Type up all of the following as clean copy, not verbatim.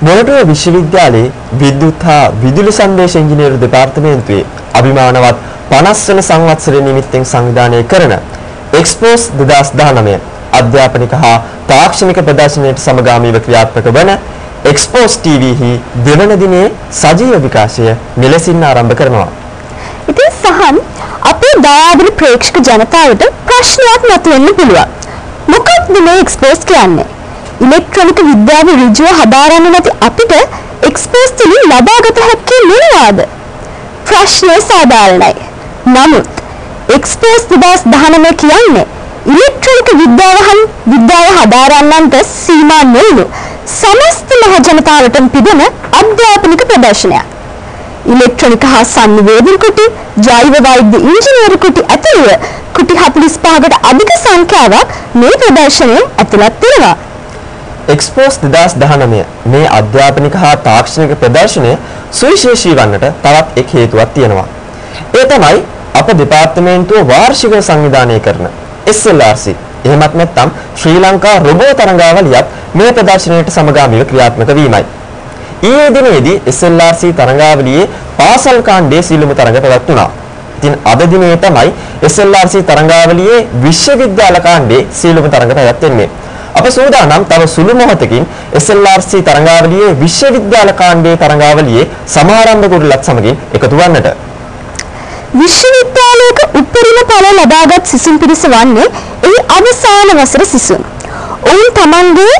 මොරටුව විශ්වවිද්‍යාලයේ විද්‍යුත් හා විදුලි සංදේශ ඉංජිනේරු දෙපාර්තමේන්තුවේ අභිමානවත් 50 වන සංවත්සරය නිමිත්තෙන් සංවිධානය කරන එක්ස්පෝස් 2019 අධ්‍යාපනික හා තාක්ෂණික ප්‍රදර්ශනයට සමගාමීව ක්‍රියාත්මක වන එක්ස්පෝස් ටීවීහි දෙවන දිනේ සජීව විකාශය මෙලෙසින් ආරම්භ කරනවා. ඉතින් සහන් අපේ දයාබර ප්‍රේක්ෂක ජනතාවට ප්‍රශ්නයක් මතුවෙන්න පුළුවන්. මොකක්ද මේ එක්ස්පෝස් කියන්නේ? ඉලෙක්ට්‍රොනික විද්‍යාව ඍජුව හදාරන්න නැති අපිට එක්ස්පෝස් තුලින් ලබාගත හැකි මොනවාද? ප්‍රශ්නය සාධාරණයි. නමුත් එක්ස්පෝස් 2019 කියන්නේ ඉලෙක්ට්‍රොනික විද්‍යාව හදාරන්නන්ට සීමා නොවුණු සමස්ත මහ ජනතාවටම පිබෙන අධ්‍යාපනික ප්‍රදර්ශනයක්. ඉලෙක්ට්‍රොනික හා සංවේදන කුටි, ජෛව වෛද්‍ය ඉංජිනේරු කුටි ඇතුළු කුටි 45කට අධික සංඛ්‍යාවක් මේ ප්‍රදර්ශනයේ ඇතුළත් වෙනවා. එක්ස්පෝස් 2019 මේ අධ්‍යාපනික හා තාක්ෂණික ප්‍රදර්ශනය සුවිශේෂී වන්නට තවත් එක් හේතුවක් තියෙනවා. ඒ තමයි අප දෙපාර්තමේන්තුව වාර්ෂිකව සංවිධානය කරන SLRC එහෙමත් නැත්නම් ශ්‍රී ලංකා රොබෝ තරඟාවලියත් මේ ප්‍රදර්ශනයට සමගාමීව ක්‍රියාත්මක වීමයි. ඊයේ දිනේදී SLRC තරඟාවලියේ පාසල් කාණ්ඩයේ සියලුම තරඟ පැවැත්වුණා. ඉතින් අද දිනේ තමයි SLRC තරඟාවලියේ විශ්වවිද්‍යාල කාණ්ඩයේ සියලුම තරඟ පැවැත්වෙන්නේ. අප සූදානම් තව සුළු මොහොතකින් SLRC තරඟාවලියේ විශ්වවිද්‍යාල කාණ්ඩයේ තරඟාවලියේ සමාරම්භ කුරුල්ලත් සමගින් එකතු වන්නට. විශ්වවිද්‍යාලයක උත්තරීන ඵල ලබාගත් සිසුන් පිරිස වන්නේ එහි අවසාන වසර සිසුන්. ඔවුන් තමන්ගේ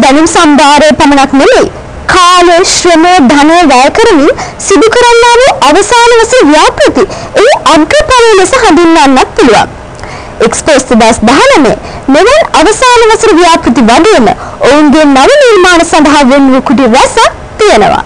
දැනුම් සම්භාරය පමණක් නෙමෙයි කාලය, ශ්‍රමය, ධනය වැය කරමින් සිදු කරන්නා වූ අවසාන වසර ව්‍යාපෘති එහි අග්‍රඵල ලෙස හඳුන්වන්නත් පුළුවන්. එක්ස්පෝස් 2019 මෙවන් අවසාන වසර ව්‍යාපෘති වගේම ඔවුන්ගේ නව නිර්මාණ සඳහා වෙන් වූ කුටි රැසක් තියෙනවා.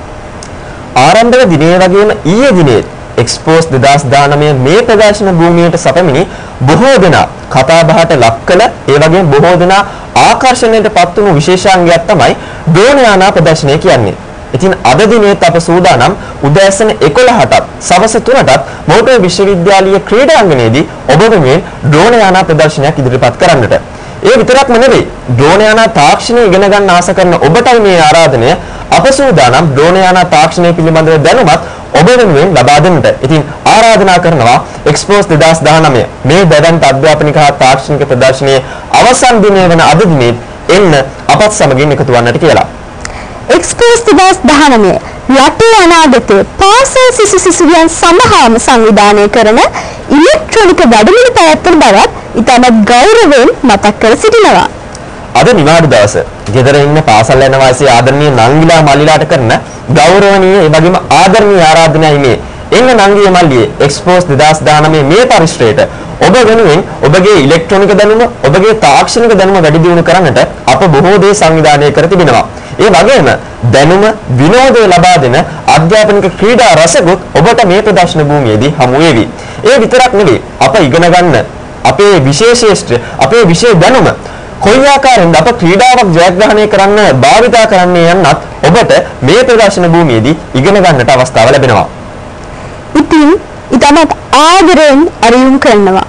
ආරම්භක දිනේ වගේම ඊයේ දිනේ එක්ස්පෝස් 2019 මේ ප්‍රදර්ශන භූමියට සැපමිනි බොහෝ දෙනා කතා බහට ලක් කළ ඒ වගේම බොහෝ දෙනා ආකර්ෂණයට පත් වුණු විශේෂාංගයක් තමයි ඩ්‍රෝන් යානා ප්‍රදර්ශනය කියන්නේ. ඉතින් අද දිනේත් අප සූදානම් උදෑසන 11ටත් සවස 3ටත් මොරටුව විශ්වවිද්‍යාලීය ක්‍රීඩාංගණයේදී ඔබ වෙනුවෙන් ඩ්‍රෝන් යානා ප්‍රදර්ශනයක් ඉදිරිපත් කරන්නට. ඒ විතරක්ම නෙවෙයි ඩ්‍රෝන් යානා තාක්ෂණය ඉගෙන ගන්න ආස කරන ඔබටයි මේ ආරාධනය. අප සූදානම් ඩ්‍රෝන් යානා තාක්ෂණය පිළිබඳව දැනුමත් ඔබ වෙනුවෙන් ලබා දෙන්නට. ඉතින් ආරාධනා කරනවා එක්ස්පෝස් 2019 මේ දැවැන්ත අධ්‍යාපනික හා තාක්ෂණික ප්‍රදර්ශනයේ අවසන් දිනය වන අද දිනේ එන්න අපත් සමගින් එකතු වන්නට කියලා. එක්ස්පෝස් 2019 රටේ අනාගතයේ පාසල් සිසුවියන් සඳහාම සංවිධානය කරන ඉලෙක්ට්‍රොනික වැඩමුළු පැවැත්වන බවත් ඉතාමත් ගෞරවයෙන් මතක් කර සිටිනවා. අද නිවාඩු දවස ගෙදර ඉන්න පාසල් යන වයසේ ආදරණීය නංගිලා මල්ලිලාට කරන ගෞරවනීය ඒ වගේම ආදරණීය ආරාධනයයි මේ. එන්න නංගියේ මල්ලියේ එක්ස්පෝස් 2019 මේ පරිශ්‍රයට ඔබ වෙනුවෙන් ඔබගේ ඉලෙක්ට්‍රොනික දැනුම, ඔබගේ තාක්ෂණික දැනුම වැඩි දියුණු කරන්නට අප බොහෝ දේ සංවිධානය කර තිබෙනවා. ඒ වගේම දැනුම විනෝදය ලබා දෙන අධ්‍යාපනික ක්‍රීඩා රසකුත් ඔබට මේ ප්‍රදර්ශන භූමියේදී හමු වේවි. ඒ විතරක් නෙවෙයි අප ඉගෙන ගන්න අපේ විශේෂේෂ්ත්‍ර, අපේ විශේෂ දැනුම කොයි ආකාරයෙන්ද අප ක්‍රීඩාවක් ජයග්‍රහණය කරන්න භාවිතා කරන්නේ යන්නත් ඔබට මේ ප්‍රදර්ශන භූමියේදී ඉගෙන ගන්නට අවස්ථාව ලැබෙනවා. ඉතින් ඉතමත් ආදරෙන් අරියුම් කරනවා.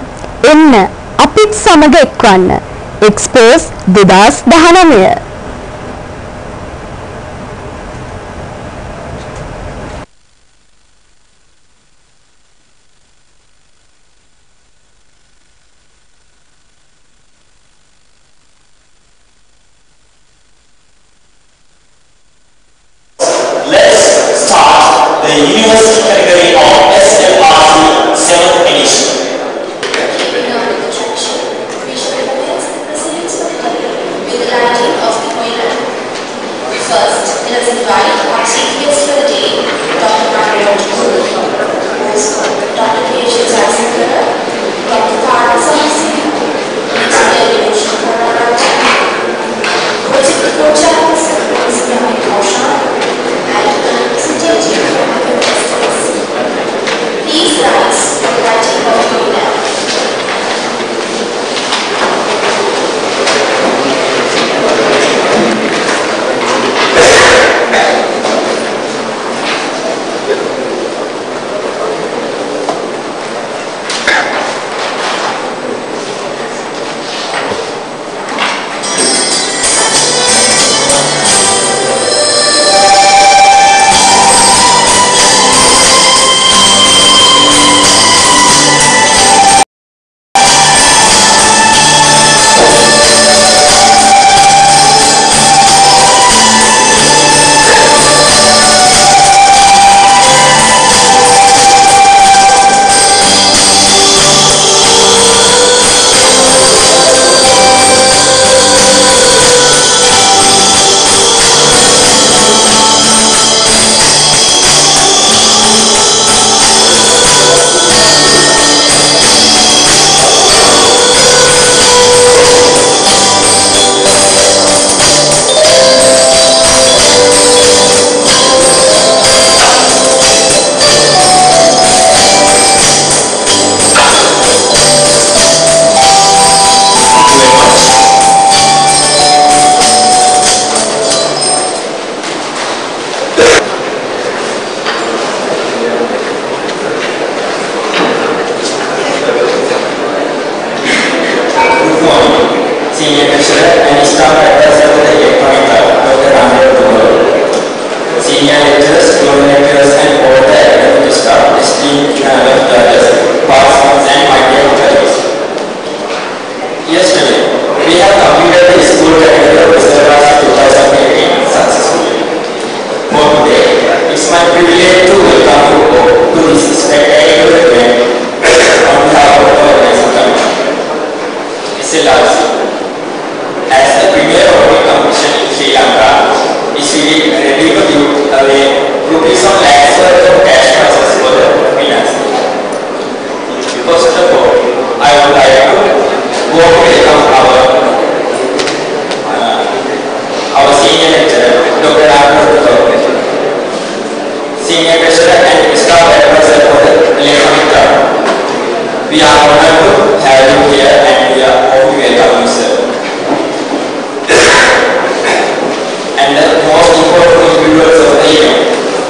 එන්න අපිත් සමග එක්වන්න expose 2019.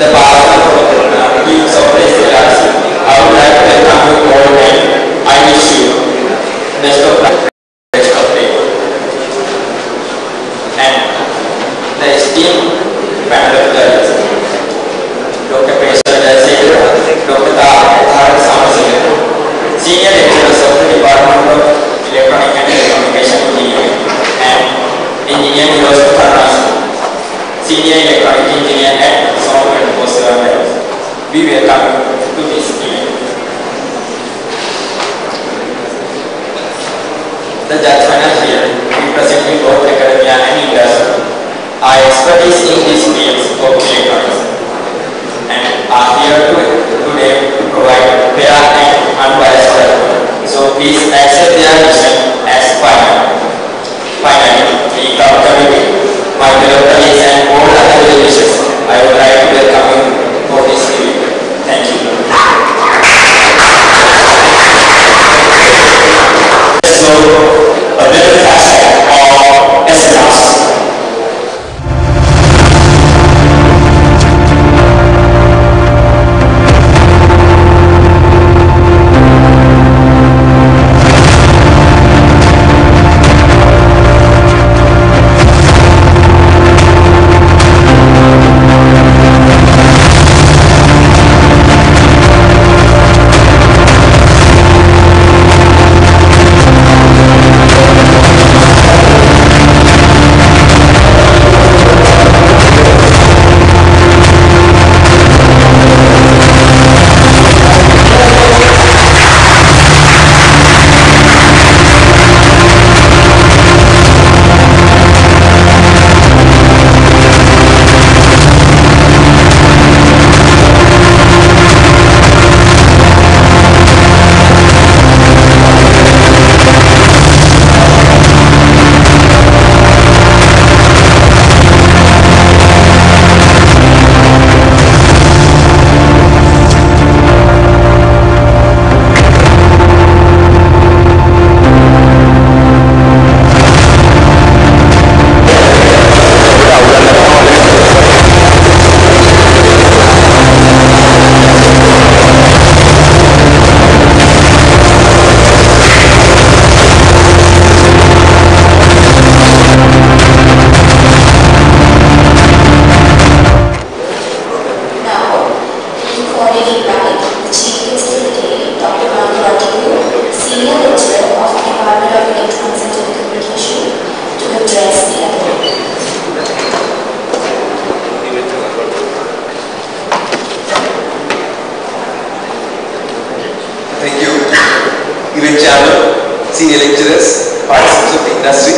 the past use of this class. I would like to welcome you all and I wish you best of luck, best of day. And the esteemed panel of judges, Dr. Pesha Jayasingh, Dr. Tharak Samasingh, Senior Lecturers of the Department of Electronic and Communication Engineering and Engineering University of Varanasi, Senior Electronic Engineer at Software and Post-Service. We welcome you to this event. The judge panel here, representing both academia and industry, are expertise in these fields of electronics and are here today to provide fair and unbiased judgment. So please accept their mission as final. Finally, we come committee, my fellow colleagues and all other delegations, I would like to welcome you for this event. Thank you. So, a little flashback of SLRs. Senior lecturers, participants of the industry,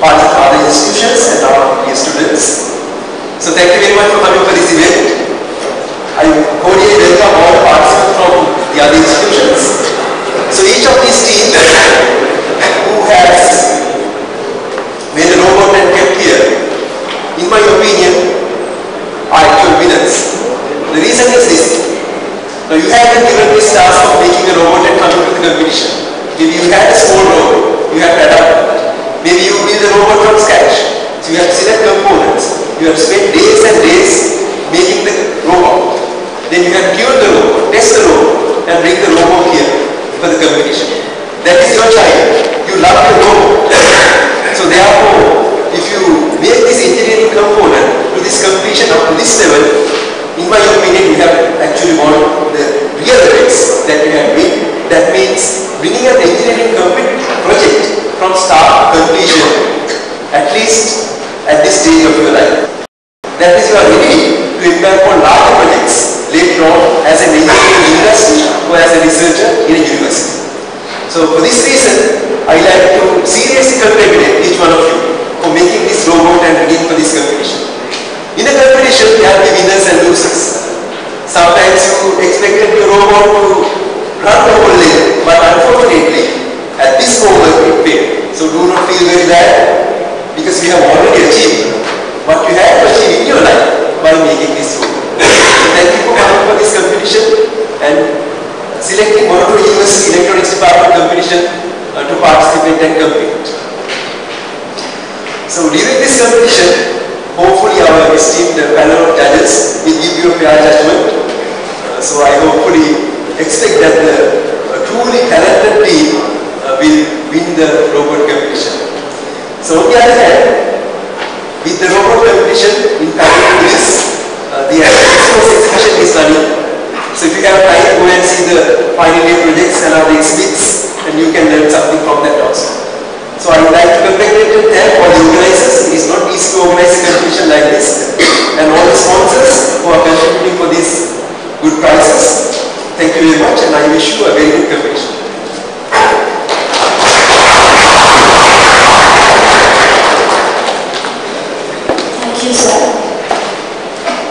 participants of other institutions and our dear students. So thank you very much for coming for this event. I cordially welcome all the participants from the other institutions. So each of these teams who has made a robot and kept here, in my opinion, are actual winners. The reason is this. Now you have been given this task of making a robot and coming to the competition. Maybe you had a small robot, you have to adapt. Maybe you build a robot from scratch. So you have to select components. You have spent days and days making the robot. Then you have tuned the robot, test the robot, and bring the robot here for the competition. That is your child. You love your robot. So therefore, if you make this engineering component to this competition up to this level, in my opinion, you have actually won the real race that you have been. That means bringing an engineering project from start to completion, at least at this stage of your life. That is, you are ready to embark on larger projects later on as an engineer in the industry or as a researcher in a university. So for this reason, I like to seriously congratulate each one of you for making this robot and bringing for this competition. In a competition, there will be winners and losers. Sometimes you expected your robot to run the whole lane, but unfortunately, at this moment it failed. So do not feel very bad, because we have already achieved what you have to achieve in your life by making this robot. So thank you for coming for this competition and selecting Morocco University Electronics Department competition to participate and compete. So during this competition, hopefully our esteemed panel of judges will give So I hopefully expect that a truly talented team will win the robot competition. So on the other hand, with the robot competition in parallel to this, the Express exhibition is running. So if you have time, go and see the final year projects and other exhibits, and you can learn something from that also. So I would like to congratulate and thank all the organizers. It is not easy to organize a competition like this, and all the sponsors who are contributing for these good prizes. Thank you very much, and I wish you a very good competition. Thank you, sir.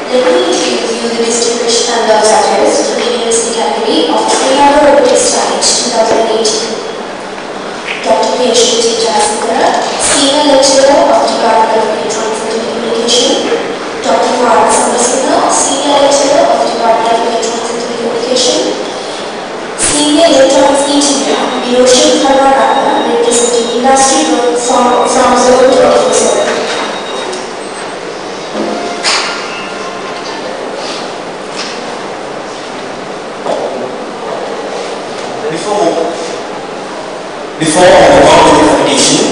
Let me introduce you the distinguished and the judges for the university category of Lankan Robotics Challenge 2018. Dr. P.H.D. Jasikara, Senior Lecturer of Department of Electronics and Telecommunication. Dr. Mark Samasana, Senior Lecturer of Department of Electronics and Telecommunication. Senior Electronics Engineer, Hiroshi Kamarata, representing industry from 0 to 27. Before moving on to the competition,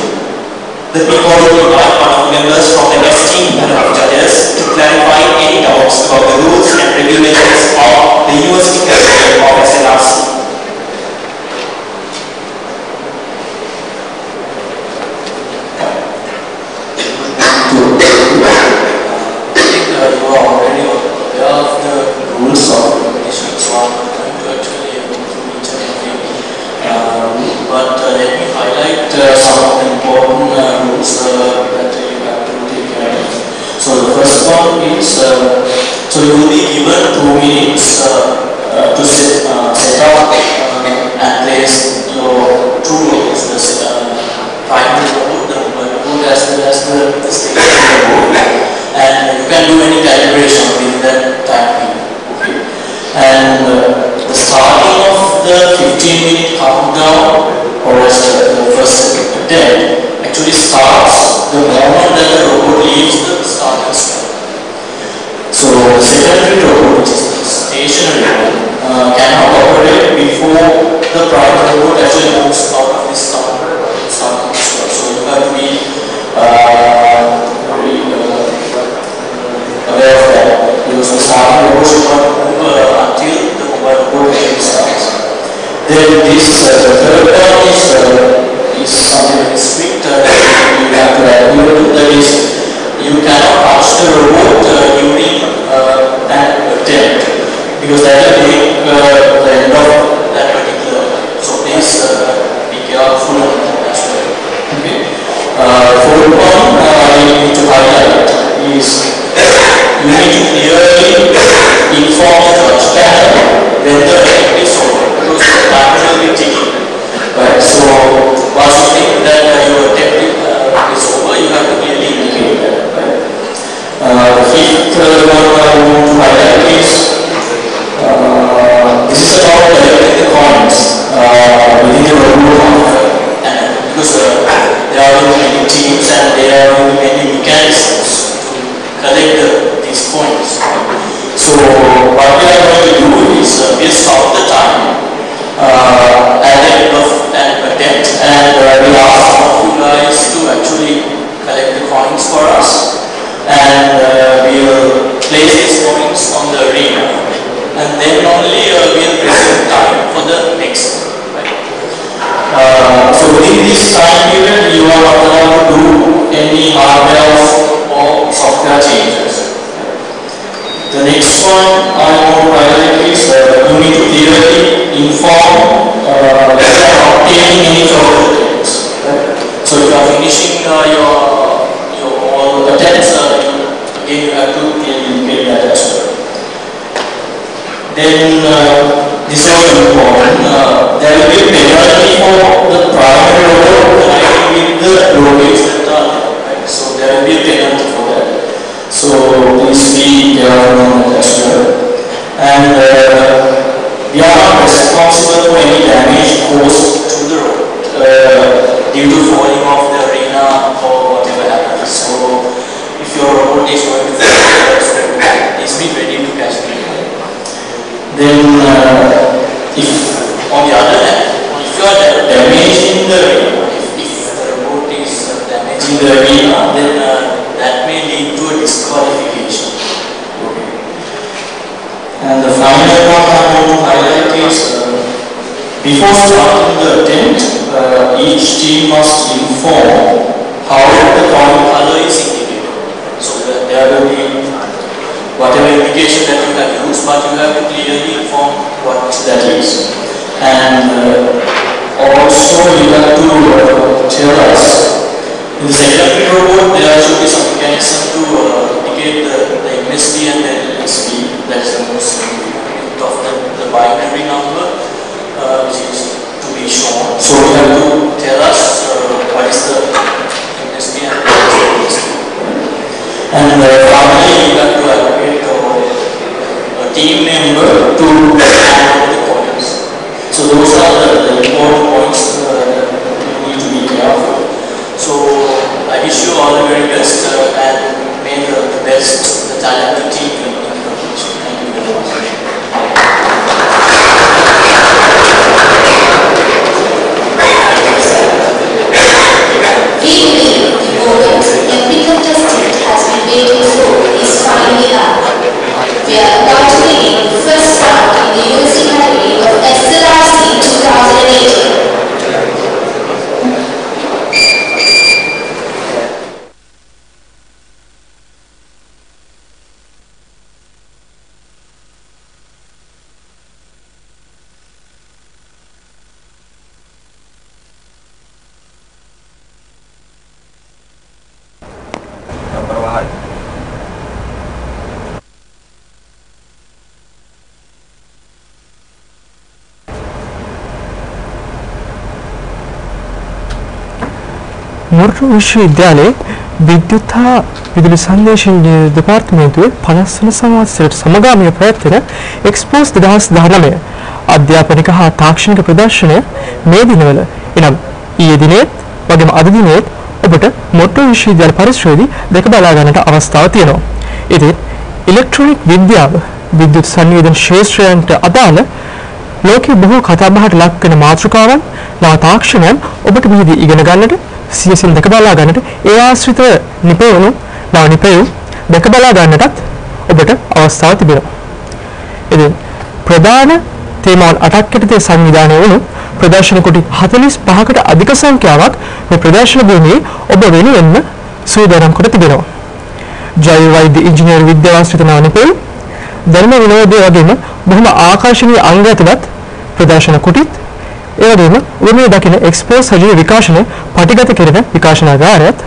the people will invite one of the members from the esteemed panel of judges to clarify any doubts about the rules and regulations of the university category of SLRC. So you will be given 2 minutes to set up and place your two robots, the primary robot, the mobile robot, as well as the stationary robot, and you can do any calibration within that time. Okay. And the starting of the 15-minute countdown, or as the first attempt, actually starts the moment that the robot leaves the starting stage. So the secondary robot, which is the stationary one, cannot operate before the primary robot actually moves out of this starting slot. So you have to be very aware of that. Because the starting robot should not move until the mobile robot actually starts. Then this third one is something very strict. You have to adhere to. That is, you cannot touch the robot during an attempt, because that will make the end of that particular. So please be careful as well. Okay. Fourth one I need to highlight is you need to clearly inform the judge panel when the attempt is over, because the time will be ticking. Right. So once you think that your attempt is over, you have to clearly indicate that. The fifth one I want to highlight is this is about collecting the coins within the robot, and because there are many teams and there are many mechanisms to collect these coins. So what we are going to do is we'll stop the time at the end of an attempt, and we'll ask some of you guys to actually collect the coins for us. And we will place these points on the arena, and then only we will resume time for the next one. Right? So within this time period, you are not allowed to do any hardware or software changes. The next one I want to highlight is you need to clearly inform that you are obtaining any of the attempts. Right? So if you are finishing your all attempts, again you have to clearly indicate that as well. Then this is also important. There will be a penalty for the primary robot colliding with the robots that are there. Right? So there will be a penalty for that. So please be careful on that as well. And we are not responsible for any damage caused to the robot due to falling off the arena or whatever happens. So if your robot is going to fail, please be ready to catch it. Then, if on the other hand, if you are damaging the arena, if the robot is damaging the arena, then that may lead to a disqualification. Okay. And the final point I want to highlight is before starting the attempt, each team must inform how the coin color is indicated. So there will be whatever indication that you have used, but you have to clearly inform what that is. And also you have to tell us, in the secondary robot there should be some mechanism to indicate the MSB and the LSB, that is the most significant of the binary number which is to be shown. So you have to tell us what is the MSB and the LSB. And finally you have to allocate a team member to handle the coins. So those are the important points you need to be careful. So I wish you all the very best and may the best, the talented team in the competition. Thank you very much. We believe the moment every contestant has been waiting for is finally up. We are about to begin the first round in the university category of SLRC 2018. මුර්රු විශ්වවිද්‍යාලයේ විද්‍යුත් හා විදුලි සංදේශ ඉංජිනේරු දෙපාර්තමේන්තුවේ 50 වන සංවත්සරයට සමගාමීව පැවැත්වෙන expose 2019 අධ්‍යාපනික හා තාක්ෂණික ප්‍රදර්ශනය මේ දිනවල එනම් ඊයේ දිනේත් වගේම අද දිනේත් ඔබට මුර්රු විශ්වවිද්‍යාල පරිසරයේදී දැක බලා ගන්නට අවස්ථාව තියෙනවා. ඉතින් ඉලෙක්ට්‍රොනික විද්‍යාව විද්‍යුත් සංවේදන ශාස්ත්‍රයන්ට අදාළ ලෝකයේ බොහෝ කතාබහට ලක් වෙන මාතෘකාවන් නව තාක්ෂණයන් ඔබට මෙහිදී ඉගෙන ගන්නට සියසින් දැක බලා ගන්නට ඒ ආශ්‍රිත නිපුණු නව නිපැයුම් දැක බලා ගන්නටත් ඔබට අවස්ථාව තිබෙනවා. ඉතින් ප්‍රධාන තේමාවන් 8ක් යටතේ සංවිධානය වුණු ප්‍රදර්ශන කොට 45කට අධික සංඛ්‍යාවක් මේ ප්‍රදර්ශන භූමියේ ඔබ වෙනුවෙන්ම සූදානම් කොට තිබෙනවා. ජෛව වෛද්‍ය ඉංජිනේරු විද්‍යාව ආශ්‍රිත නව නිපැයුම් ධර්ම විනෝදය වගේම බොහොම ආකර්ශනීය අංග ඇතුළත් ප්‍රදර්ශන කොටිත් ඒ වගේම ඔබ මේ දකින එක්ස්පෝස් සජීව විකාශන පටිගත කෙරෙන විකාශනාගාරයත්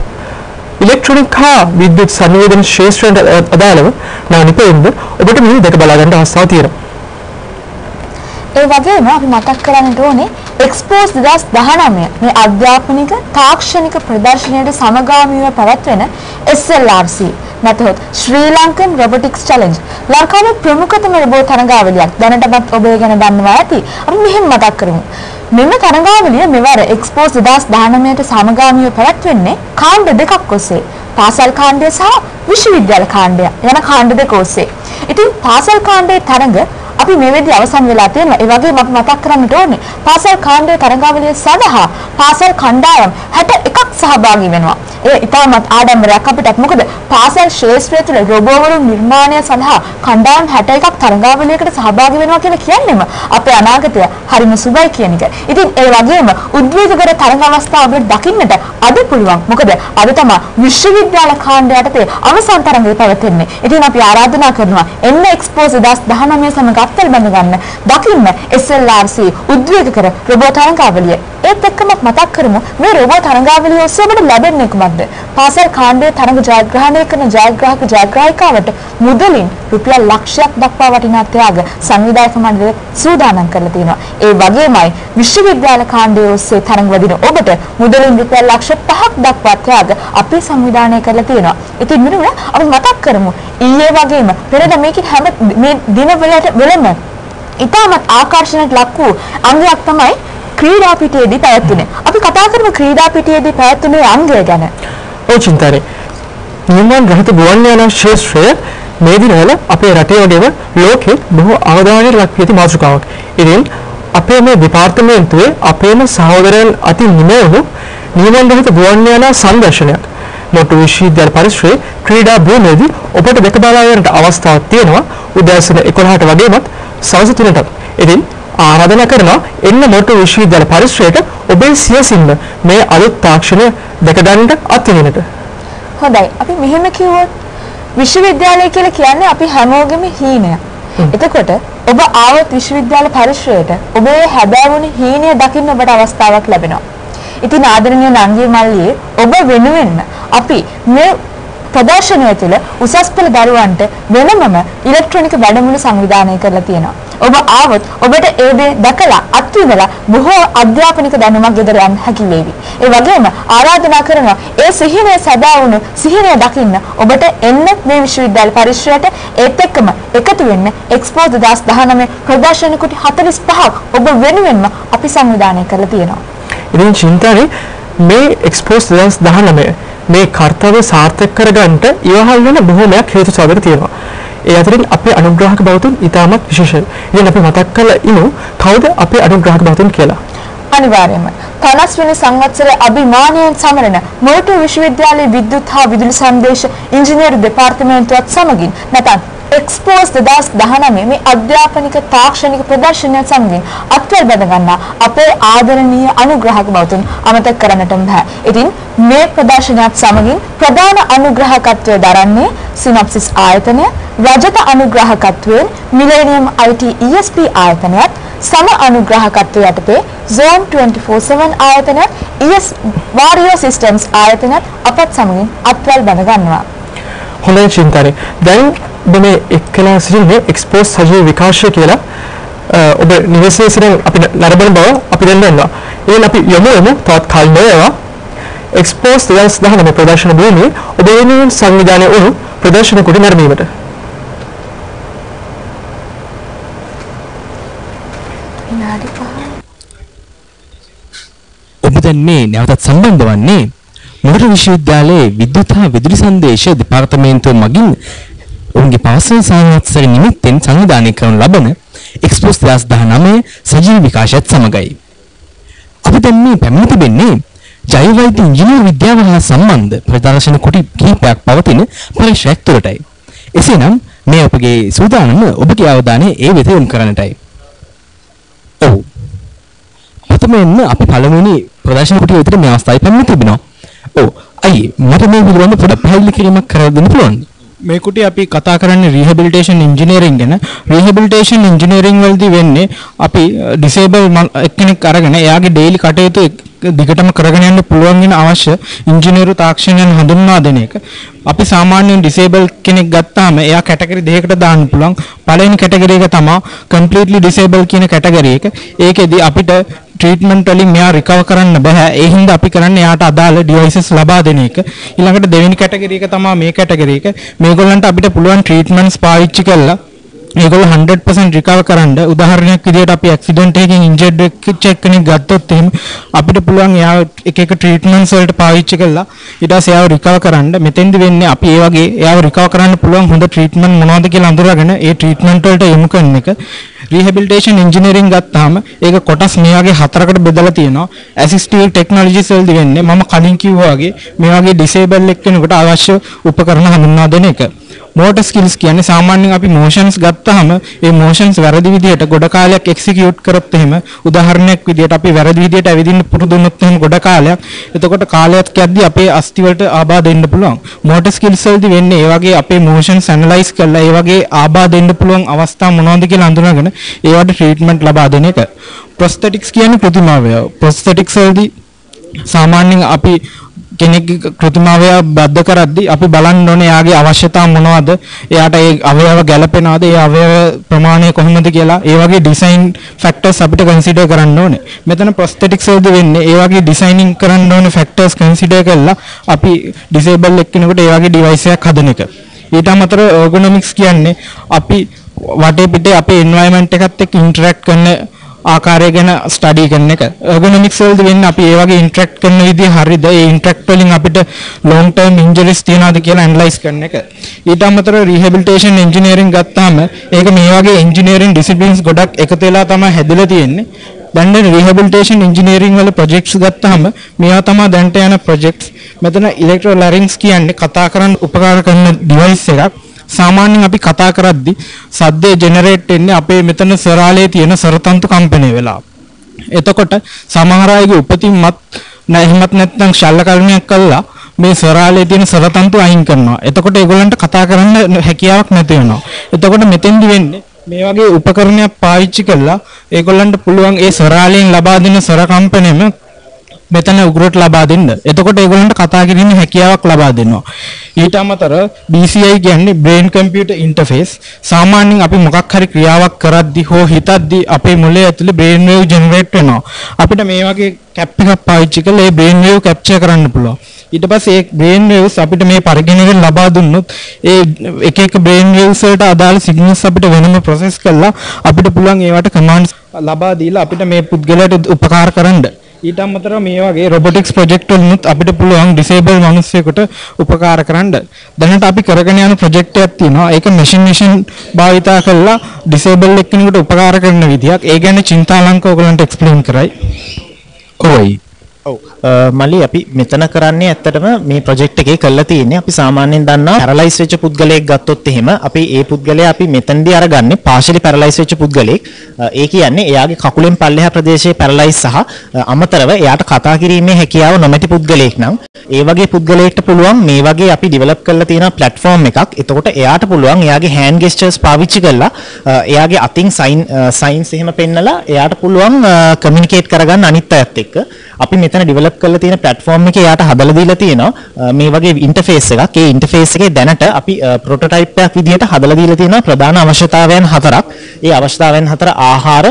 ඉලෙක්ට්‍රොනික හා විද්‍යුත් සංවේදන ශාස්ත්‍රයට අදාළව නව නිපැයුම්ද ඔබට මේ දැක බලා ගන්න අවස්ථාව තියෙනවා. ඒ වගේම අපි මතක් කරගන්න ඕනේ එක්ස්පෝස් 2019 මේ අධ්‍යාපනික තාක්ෂණික ප්‍රදර්ශනයේ සමගාමීව පැවැත්වෙන SLRC නැතහොත් ශ්‍රී ලංකන් රොබොටික්ස් චැලෙන්ජ් ලංකාවේ ප්‍රමුඛතම රොබෝට් තරඟාවලියක්. දැනටමත් ඔබ ඒ ගැන දන්නවා ඇති. අපි මෙහෙම මතක් කරමු. මෙම තරඟාවලිය මෙවර එක්ස්පෝස් 2019ට සමගාමීව පැවැත්වෙන්නේ කාණ්ඩ දෙකක් ඔස්සේ. පාසල් කාණ්ඩය සහ විශ්වවිද්‍යාල කාණ්ඩය යන කාණ්ඩ දෙක ඔස්සේ. ඉතින් පාසල් කාණ්ඩයේ තරඟ අපි මේ වෙද්දී අවසන් වෙලා තියෙනවා. ඒ වගේම අපි මතක් කරන්නට ඕනේ පාසල් කාණ්ඩයේ තරඟාවලිය සඳහා පාසල් කණ්ඩායම් 61ක් සහභාගී වෙනවා. ඒ ඉතාමත් ආඩම්බරයක් අපිටත්. මොකද පාසල් ශාස්ත්‍රය තුළ රොබෝවරුන් නිර්මාණය සඳහා කණ්ඩායම් 61ක් තරඟාවලියකට සහභාගී වෙනවා කියලා කියන්නේම අපේ අනාගතය හරිම සුබයි කියන එක. ඉතින් ඒ වගේම උද්වේගකර තරඟ අවස්ථා අපිට දකින්නට අද පුළුවන්. මොකද අද තමයි විශ්වවිද්‍යාල කාණ්ඩය යටතේ අවසන් තරඟය පැවැත්වෙන්නේ. ඉතින් අපි ආරාධනා කරනවා එන්න එක්ස්පෝස් 2019 සමග අත්වල බඳ ගන්න දකින්න SLRC උද්වේගකර රොබෝ තරඟාවලිය. ඒත් එක්කම මතක් කරමු මේ රොබෝ තරඟාවලිය ඔස්සේ අපිට ලැබෙන්නේ කුමක්ද? පාසල් කාණ්ඩයේ තරඟ ජයග්‍රහණය කරන ජයග්‍රාහක ජයග්‍රාහිකාවට මුදලින් රුපියල් ලක්ෂයක් දක්වා වටිනා ත්‍යාග සංවිධායක මණ්ඩලය සූදානම් කරලා තියෙනවා. ඒ වගේමයි විශ්වවිද්‍යාල කාණ්ඩයේ ඔස්සේ තරඟ වදින ඔබට මුදලින් රුපියල් ලක්ෂ 5ක් දක්වා ත්‍යාග අපි සංවිධානය කරලා තියෙනවා. ඉතින් මෙන්න අපි මතක් කරමු ඊයේ වගේම පෙරද මේක හැම මේ දිනවලම ඉතාමත් ආකර්ෂණයට ලක් වූ අංගයක් තමයි ක්‍රීඩා පිටියේදී පැවැත්වුනේ. අපි කතා කරමු ක්‍රීඩා පිටියේදී පැවැත්වුනේ අංගය ගැන. ඔව් චින්තනයේ නිර්මාණ රහිත ගුවන් යාන ශාස්ත්‍රය මේ දිනවල අපේ රටේ වගේම ලෝකෙත් බොහෝ අවධානයට ලක් වී ඇති මාතෘකාවක්. ඉතින් අපේ මේ දෙපාර්තමේන්තුවේ අපේම සහෝදරයන් අතින් නිමවුණු නියමන රහිත ගුවන් යානා සංදර්ශනයක් මොට්ටු විශ්වවිද්‍යාල පරිසරයේ ක්‍රීඩා භූමියේදී ඔබට දැක බලා යාමට අවස්ථාවක් තියෙනවා උදෑසන 11ට වගේමත් සවස් 3ට. ඉතින් ආරාධනා කරනවා එන්න මොට්ටු විශ්වවිද්‍යාල පරිසරයට ඔබේ සියසින්ම මේ අලුත් තාක්ෂණය දැක ගන්නට අත්විඳින්නට. හොඳයි. අපි මෙහෙම කිව්වොත් විශ්වවිද්‍යාලය කියලා කියන්නේ අපි හැමෝගෙම හීනයක්. එතකොට ඔබ ආවොත් විශ්වවිද්‍යාල පරිසරයට ඔබේ හැබෑවුණු හීනය දකින්න ඔබට අවස්ථාවක් ලැබෙනවා. ඉතින් ආදරණීය නංගි මල්ලියේ ඔබ වෙනුවෙන් අපි මේ ප්‍රදර්ශනය තුළ උසස් පෙළ දරුවන්ට වෙනමම ඉලෙක්ට්‍රොනික වැඩමුළු සංවිධානය කරලා තියෙනවා. ඔබ ආවොත් ඔබට ඒ දේ දැකලා අත්විඳලා බොහෝ අධ්‍යාපනික දැනුමක් ගෙදර යන්න හැකි වේවි. ඒ වගේම ආරාධනා කරනවා ඒ සිහිනය සදා වුණු සිහිනය දකින්න ඔබට එන්න මේ විශ්වවිද්‍යාල පරිසරයට ඒත් එක්කම එකතු වෙන්න එක්ස්පෝ 2019 ප්‍රදර්ශන කුටි 45ක් ඔබ වෙනුවෙන්ම අපි සංවිධානය කරලා තියෙනවා. ඉතින් චින්තනයේ මේ එක්ස්පෝ 2019 මේ කාර්යය සාර්ථක කරගන්නට ඉවහල් වෙන බොහෝමයක් හේතු සාධක තියෙනවා. ඒ අතරින් අපේ අනුග්‍රාහක බවතුන් ඉතාමත් විශේෂයි. ඉතින් අපි මතක් කරලා ඉමු කවුද අපේ අනුග්‍රාහක බවතුන් කියලා. අනිවාර්යයෙන්ම 50 වෙනි සංවත්සරයේ අභිමානයෙන් සමරන මොට්ටු විශ්වවිද්‍යාලයේ විද්‍යුත් හා විදුලි සංදේශ ඉංජිනේරු දෙපාර්තමේන්තුවත් සමගින් නැත්නම් එක්ස්පෝස් 2019 මේ අධ්‍යාපනික තාක්ෂණික ප්‍රදර්ශනය සමගින් අත්වැල් බැඳ ගන්නා අපේ ආදරණීය අනුග්‍රාහක බවතුන් අමතක කරන්නට බෑ. ඉතින් මේ ප්‍රදර්ශනයත් සමගින් ප්‍රධාන අනුග්‍රාහකත්වය දරන්නේ සිනොප්සිස් ආයතනය, රජත අනුග්‍රාහකත්වයෙන් මිලේනියම් IT ESP ආයතනයත්, සම අනුග්‍රාහකත්වය යටතේ Zone 24/7 ආයතනයත්, ES Vario Systems ආයතනයත් අපත් සමගින් අත්වැල් බැඳ ගන්නවා. හොඳයි චින්තනයේ. දැන් ඔබ මේ එක්කලා සිටින්නේ එක්ස්පෝස් සජීව විකාශය කියලා ඔබ නිවසේ සිටින අපි නරඹන බව අපි දැන් දන්නවා. එහෙනම් අපි යමු තවත් කල් නොයවා එක්ස්පෝස් 2019 ප්‍රදර්ශන භූමියේ ඔබ වෙනුවෙන් සංවිධානය වුණු ප්‍රදර්ශන කුටි නැරඹීමට. ඔබ දැන් මේ නැවතත් සම්බන්ධ වන්නේ මොට්ටු විශ්වවිද්‍යාලයේ විද්‍යුත් හා විදුලි සංදේශ දෙපාර්තමේන්තුව මගින් ඔවුන්ගේ පවසන සංවත්සර නිමිත්තෙන් සංවිධානය කරනු ලබන එක්ස්පෝස් 2019 සජීව විකාශයත් සමගයි. අපි දැන් මේ පැමිණ තිබෙන්නේ ජෛව වෛද්‍ය ඉංජිනේරු විද්‍යාව හා සම්බන්ධ ප්‍රදර්ශන කුටි කිහිපයක් පවතින පරිශ්‍රයක් තුළටයි. එසේනම් මේ අපගේ සූදානම ඔබගේ අවධානය ඒ වෙත යොමු කරන්නටයි. ඔව්. ප්‍රථමයෙන්ම අපි පළමුවෙනි ප්‍රදර්ශන කුටිය විතර මේ අවස්ථාවේ පැමිණ තිබෙනවා. ඔව්. අයි මට මේ පිළිබඳව පොඩ්ඩක් පැහැදිලි කිරීමක් කරලා දෙන්න පුළුවන්ද? මේ කුටි අපි කතා කරන්නේ රිහැබිලිටේෂන් ඉන්ජිනියරින් ගැන. රිහැබිලිටේෂන් ඉන්ජිනියරින් වලදී වෙන්නේ අපි ඩිසේබල් එක්කෙනෙක් අරගෙන එයාගේ ඩේලි කටයුතු දිගටම කරගෙන යන්න පුළුවන් වෙන අවශ්‍ය ඉංජිනේරු තාක්ෂණයන් හඳුන්වා දෙන එක. අපි සාමාන්‍යයෙන් ඩිසේබල් කෙනෙක් ගත්තාම එයා කැටගරි දෙකකට දාන්න පුළුවන්. පළවෙනි කැටගරි එක තමයි කම්ප්ලීට්ලි ඩිසේබල් කියන කැටගරි එක. ඒකෙදි අපිට ට්‍රීට්මන්ට් වලින් මෙයා රිකවර් කරන්න බෑ. ඒ හින්දා අපි කරන්නේ එයාට අදාළ ඩිවයිසස් ලබා දෙන එක. ඊළඟට දෙවෙනි කැටගරි එක තමයි මේ කැටගරි එක. මේගොල්ලන්ට අපිට පුළුවන් ට්‍රීට්මන්ට්ස් පාවිච්චි කරලා ඒගොල්ලෝ 100% රිකවර් කරන්න. උදාහරණයක් විදිහට අපි ඇක්සිඩන්ට් එකකින් ඉන්ජර්ඩ් කෙනෙක් ගත්තොත් එහෙම අපිට පුළුවන් එයාව එක එක ට්‍රීට්මන්ට්ස් වලට පාවිච්චි කරලා ඊට පස්සේ එයාව රිකවර් කරන්න. මෙතෙන්දි වෙන්නේ අපි ඒ වගේ එයාව රිකවර් කරන්න පුළුවන් හොඳ ට්‍රීට්මන්ට් මොනවද කියලා අඳුරගෙන ඒ ට්‍රීට්මන්ට් වලට යොමු කරන එක. රිහැබිලිටේෂන් ඉන්ජිනියරින් ගත්තාම ඒක කොටස් මේ වගේ හතරකට බෙදලා තියෙනවා. ඇසිස්ටිව් ටෙක්නොලොජිස් වලදී වෙන්නේ මම කලින් කිව්වා වගේ මේ වගේ ඩිසේබල් එක්කෙනෙකුට අවශ්‍ය උපකරණ හඳුන්වා දෙන එක. motor skills කියන්නේ සාමාන්‍යයෙන් අපි motions ගත්තාම ඒ motions වැරදි විදිහට ගොඩ කාලයක් execute කරොත් එහෙම උදාහරණයක් විදිහට අපි වැරදි විදිහට ඇවිදින්න පුරුදු වුණොත් එහෙම ගොඩ කාලයක් එතකොට කාලයක් යද්දී අපේ අස්ති වලට ආබාධ එන්න පුළුවන්. motor skills වලදී වෙන්නේ ඒ වගේ අපේ motions analyze කරලා ඒ වගේ ආබාධ එන්න පුළුවන් අවස්ථා මොනවද කියලා අඳුනගෙන ඒවට treatment ලබා දෙන එක. prosthetics කියන්නේ කෘත්‍රිම අවයව. prosthetics වලදී සාමාන්‍යයෙන් අපි කෙනෙක්ගේ කෘත්‍රිම අවයව බද්ධ කරද්දී අපි බලන්න ඕනේ එයාගේ අවශ්‍යතා මොනවද, එයාට ඒ අවයව ගැළපෙනවද, ඒ අවයව ප්‍රමාණය කොහොමද කියලා ඒ වගේ ඩිසයින් ෆැක්ටර්ස් අපිට කන්සිඩර් කරන්න ඕනේ. මෙතන ප්‍රොස්තෙටික්ස් වලදී වෙන්නේ ඒ වගේ ඩිසයිනින් කරන්න ඕනේ ෆැක්ටර්ස් කන්සිඩර් කරලා අපි ඩිසේබල් එක්කෙනෙකුට ඒ වගේ ඩිවයිස් එකක් හදන එක. ඊට අමතරව ergonomics කියන්නේ අපි වටේ පිටේ අපේ එන්වයරන්මන්ට් එකත් එක්ක ඉන්ටරැක්ට් කරන ආකාරය ගැන ස්ටඩි කරන එක. ergonomics වලදී වෙන්නේ අපි ඒ වගේ ඉන්ටරැක්ට් කරන විදිහ හරියද? ඒ ඉන්ටරැක්ට් වලින් අපිට long term injuries තියනවාද කියලා ඇනලයිස් කරන එක. ඊට අමතරව rehabilitation engineering ගත්තාම ඒක මේ වගේ engineering disciplines ගොඩක් එකතු වෙලා තමයි හැදලා තියෙන්නේ. දැන් rehabilitation engineering වල projects ගත්තාම මේවා තමයි දැන්ට යන projects. මෙතන electrolarynx කියන්නේ කතා කරන්න උපකාර කරන device එකක්. සාමාන්‍යයෙන් අපි කතා කරද්දී සද්දේ ජෙනරේට් වෙන්නේ අපේ මෙතන සරාලේ තියෙන සරතන්තු කම්පණය වෙලා. එතකොට සමහර අයගේ උපතින්මත් එහෙමත් නැත්නම් ශල්‍යකර්මයක් කළා මේ සරාලේ තියෙන සරතන්තු අයින් කරනවා. එතකොට ඒගොල්ලන්ට කතා කරන්න හැකියාවක් නැති වෙනවා. එතකොට මෙතෙන්දි වෙන්නේ මේ වගේ උපකරණයක් පාවිච්චි කළා ඒගොල්ලන්ට පුළුවන් ඒ සරාලයෙන් ලබා දෙන සර කම්පණයම මෙතන උගුරට ලබා දෙන්න. එතකොට ඒගොල්ලන්ට කතා කිරීමේ හැකියාවක් ලබා දෙනවා. ඊට අමතරව BCI කියන්නේ brain computer interface. සාමාන්‍යයෙන් අපි මොකක් හරි ක්‍රියාවක් කරද්දී හෝ හිතද්දී අපේ මොළය ඇතුලේ brain wave generate වෙනවා. අපිට මේ වගේ කැප් එකක් පාවිච්චි කරලා ඒ brain wave capture කරන්න පුළුවන්. ඊට පස්සේ ඒ brain waves අපිට මේ පරිගණකයෙන් ලබා දුන්නොත් ඒ එක එක brain waves වලට අදාළ signals අපිට වෙනම process කරලා අපිට පුළුවන් ඒවට commands ලබා දීලා අපිට මේ පුද්ගලයාට උපකාර කරන්න. ඊට අමතරව මේ වගේ robotics project වලුත් අපිට පුළුවන් disable මිනිස්සෙකුට උපකාර කරන්න. දැනට අපි කරගෙන යන project එකක් තියෙනවා. ඒක machine භාවිතා කරලා disable එක්කෙනෙකුට උපකාර කරන විදියක්. ඒ ගැන චින්තාලංක ඔයගලන්ට explain කරයි. ඔව්. මලි අපි මෙතන කරන්නේ ඇත්තටම මේ ප්‍රොජෙක්ට් එකේ කරලා තියෙන්නේ අපි සාමාන්‍යයෙන් දන්නවා පැරලයිස් වෙච්ච පුද්ගලයෙක් ගත්තොත් එහෙම අපි ඒ පුද්ගලයා අපි මෙතනදී අරගන්නේ පාෂලි පැරලයිස් වෙච්ච පුද්ගලයෙක්. ඒ කියන්නේ එයාගේ කකුලෙන් පල්ලෙහා ප්‍රදේශයේ පැරලයිස් සහ අමතරව එයාට කතා කිරීමේ හැකියාව නොමැති පුද්ගලයෙක් නම් ඒ වගේ පුද්ගලයෙක්ට පුළුවන් මේ වගේ අපි ඩෙවලොප් කරලා තියෙන ප්ලැට්ෆෝම් එකක්. එතකොට එයාට පුළුවන් එයාගේ හෑන්ඩ් ගෙස්චර්ස් පාවිච්චි කරලා එයාගේ අතින් සයින්ස් එහෙම පෙන්නලා එයාට පුළුවන් කමියුනිකේට් කරගන්න අනිත් අයත් එක්ක. අපි මෙතන ඩෙවලොප් කරලා තියෙන platform එකේ යාට හදලා දීලා තියෙනවා මේ වගේ ඉන්ටර්ෆේස් එකක්. ඒ ඉන්ටර්ෆේස් එකේ දැනට අපි ප්‍රොටෝටයිප් එකක් විදිහට හදලා දීලා තියෙනවා ප්‍රධාන අවශ්‍යතාවයන් හතරක්. ඒ අවශ්‍යතාවයන් හතර ආහාර,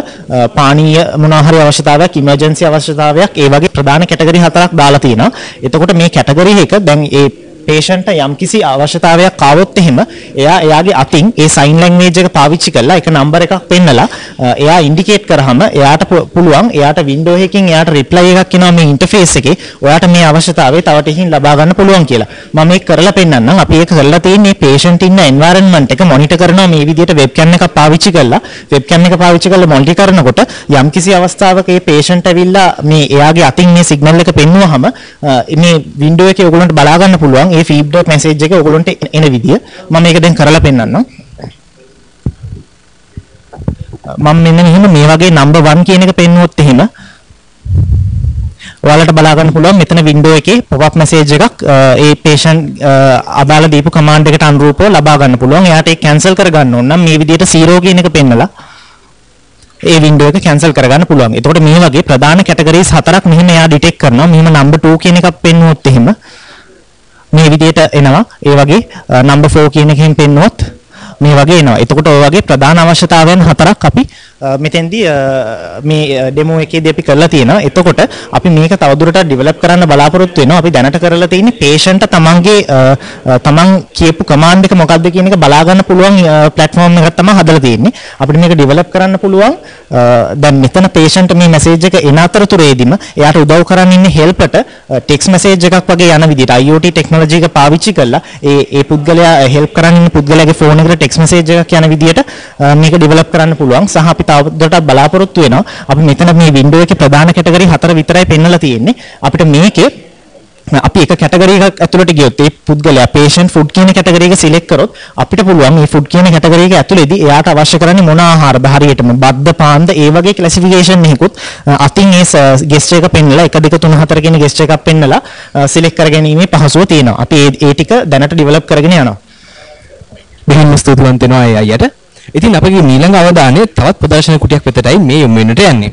පානීය මොනවා හරි අවශ්‍යතාවයක්, ඉමර්ජන්සි අවශ්‍යතාවයක්, ඒ වගේ ප්‍රධාන කැටගරි හතරක් දාලා තියෙනවා. එතකොට මේ කැටගරි එක දැන් ඒ patient යම්කිසි අවශ්‍යතාවයක් ආවොත් එහෙම එයාගේ අතින් ඒ sign language එක පාවිච්චි කරලා එක නම්බර් එකක් පෙන්නලා එයා ඉන්ඩිකේට් කරාම එයාට පුළුවන් එයාට window එකකින් එයාට reply එකක් එනවා මේ interface එකේ ඔයාට මේ අවශ්‍යතාවය තව ටිකකින් ලබා ගන්න පුළුවන් කියලා. මම මේක කරලා පෙන්නන්නම්. අපි ඒක කරලා තියෙන්නේ patient ඉන්න environment එක monitor කරනවා මේ විදිහට webcam එකක් පාවිච්චි කරලා webcam එක පාවිච්චි කරලා monitor කරනකොට යම්කිසි අවස්ථාවක ඒ patient ඇවිල්ලා මේ එයාගේ අතින් මේ signal එක පෙන්නුවාම මේ window එකේ ඔයගොල්ලන්ට බලා ගන්න පුළුවන් ඒ feedback message එක ඔයගොල්ලන්ට එන විදිය මම මේක දැන් කරලා පෙන්නන්නම්. මම මෙන්න මෙහෙම මේ වගේ number 1 කියන එක පෙන්නුවොත් එහෙම ඔයාලට බලා ගන්න පුළුවන් මෙතන window එකේ pop up message එකක් ඒ patient අදාළ දීපු command එකට අනුරූපව ලබා ගන්න පුළුවන්. එයාට ඒක cancel කර ගන්න ඕන නම් මේ විදිහට 0 කියන එක පෙන්නලා ඒ window එක cancel කරගන්න පුළුවන්. එතකොට මේ වගේ ප්‍රධාන categories හතරක් මෙහෙම එයා detect කරනවා. මෙහෙම number 2 කියන එකක් පෙන්නුවොත් එහෙම මේ විදිහට එනවා. ඒ වගේ number 4 කියන එකෙන් පෙන්නුවොත් මේ වගේ එනවා. එතකොට ඔය වගේ ප්‍රධාන අවශ්‍යතාවයන් හතරක් අපි මෙතෙන්දී මේ ඩෙමෝ එකේදී අපි කරලා තියෙනවා. එතකොට අපි මේක තවදුරටත් ඩෙවලොප් කරන්න බලාපොරොත්තු වෙනවා. අපි දැනට කරලා තියෙන්නේ patient තමන් කියපු command එක මොකක්ද කියන එක බලා ගන්න පුළුවන් platform එකක් තමයි හදලා තියෙන්නේ. අපිට මේක ඩෙවලොප් කරන්න පුළුවන්. දැන් මෙතන patient මේ message එක එන අතරතුරේදීම එයාට උදව් කරන්න ඉන්නේ help-ට text message එකක් වගේ යන විදිහට IoT technology එක පාවිච්චි කරලා ඒ පුද්ගලයා help කරන්න ඉන්න පුද්ගලයාගේ phone එකට text message එකක් යන විදිහට මේක ඩෙවලොප් කරන්න පුළුවන්. සහ අපි තවදුරටත් බලාපොරොත්තු වෙනවා. අපි මෙතන මේ window එකේ ප්‍රධාන කැටගරි 4 විතරයි පෙන්නලා තියෙන්නේ. අපිට මේකේ අපි එක කැටගරි එකක් ඇතුළට ගියොත් ඒ පුද්ගලයා patient food කියන කැටගරි එක select කරොත් අපිට පුළුවන් මේ food කියන කැටගරි එක ඇතුළේදී එයාට අවශ්‍ය කරන්නේ මොන ආහාරද හරියටම බද්ද පාන්ද ඒ වගේ classification එකකුත් අතින් ඒ gesture එක පෙන්නලා 1 2 3 4 කියන gesture එකක් පෙන්නලා select කරගැනීමේ පහසුව තියෙනවා. අපි ඒ ටික දැනට develop කරගෙන යනවා. බෙහෙම ස්තුතිවන්ත වෙනවා ඒ අයියට. ඉතින් අපගේ ඊළඟ අවධානය තවත් ප්‍රදර්ශන කුටියක් වෙතටයි මේ යොමු වෙන්නට යන්නේ.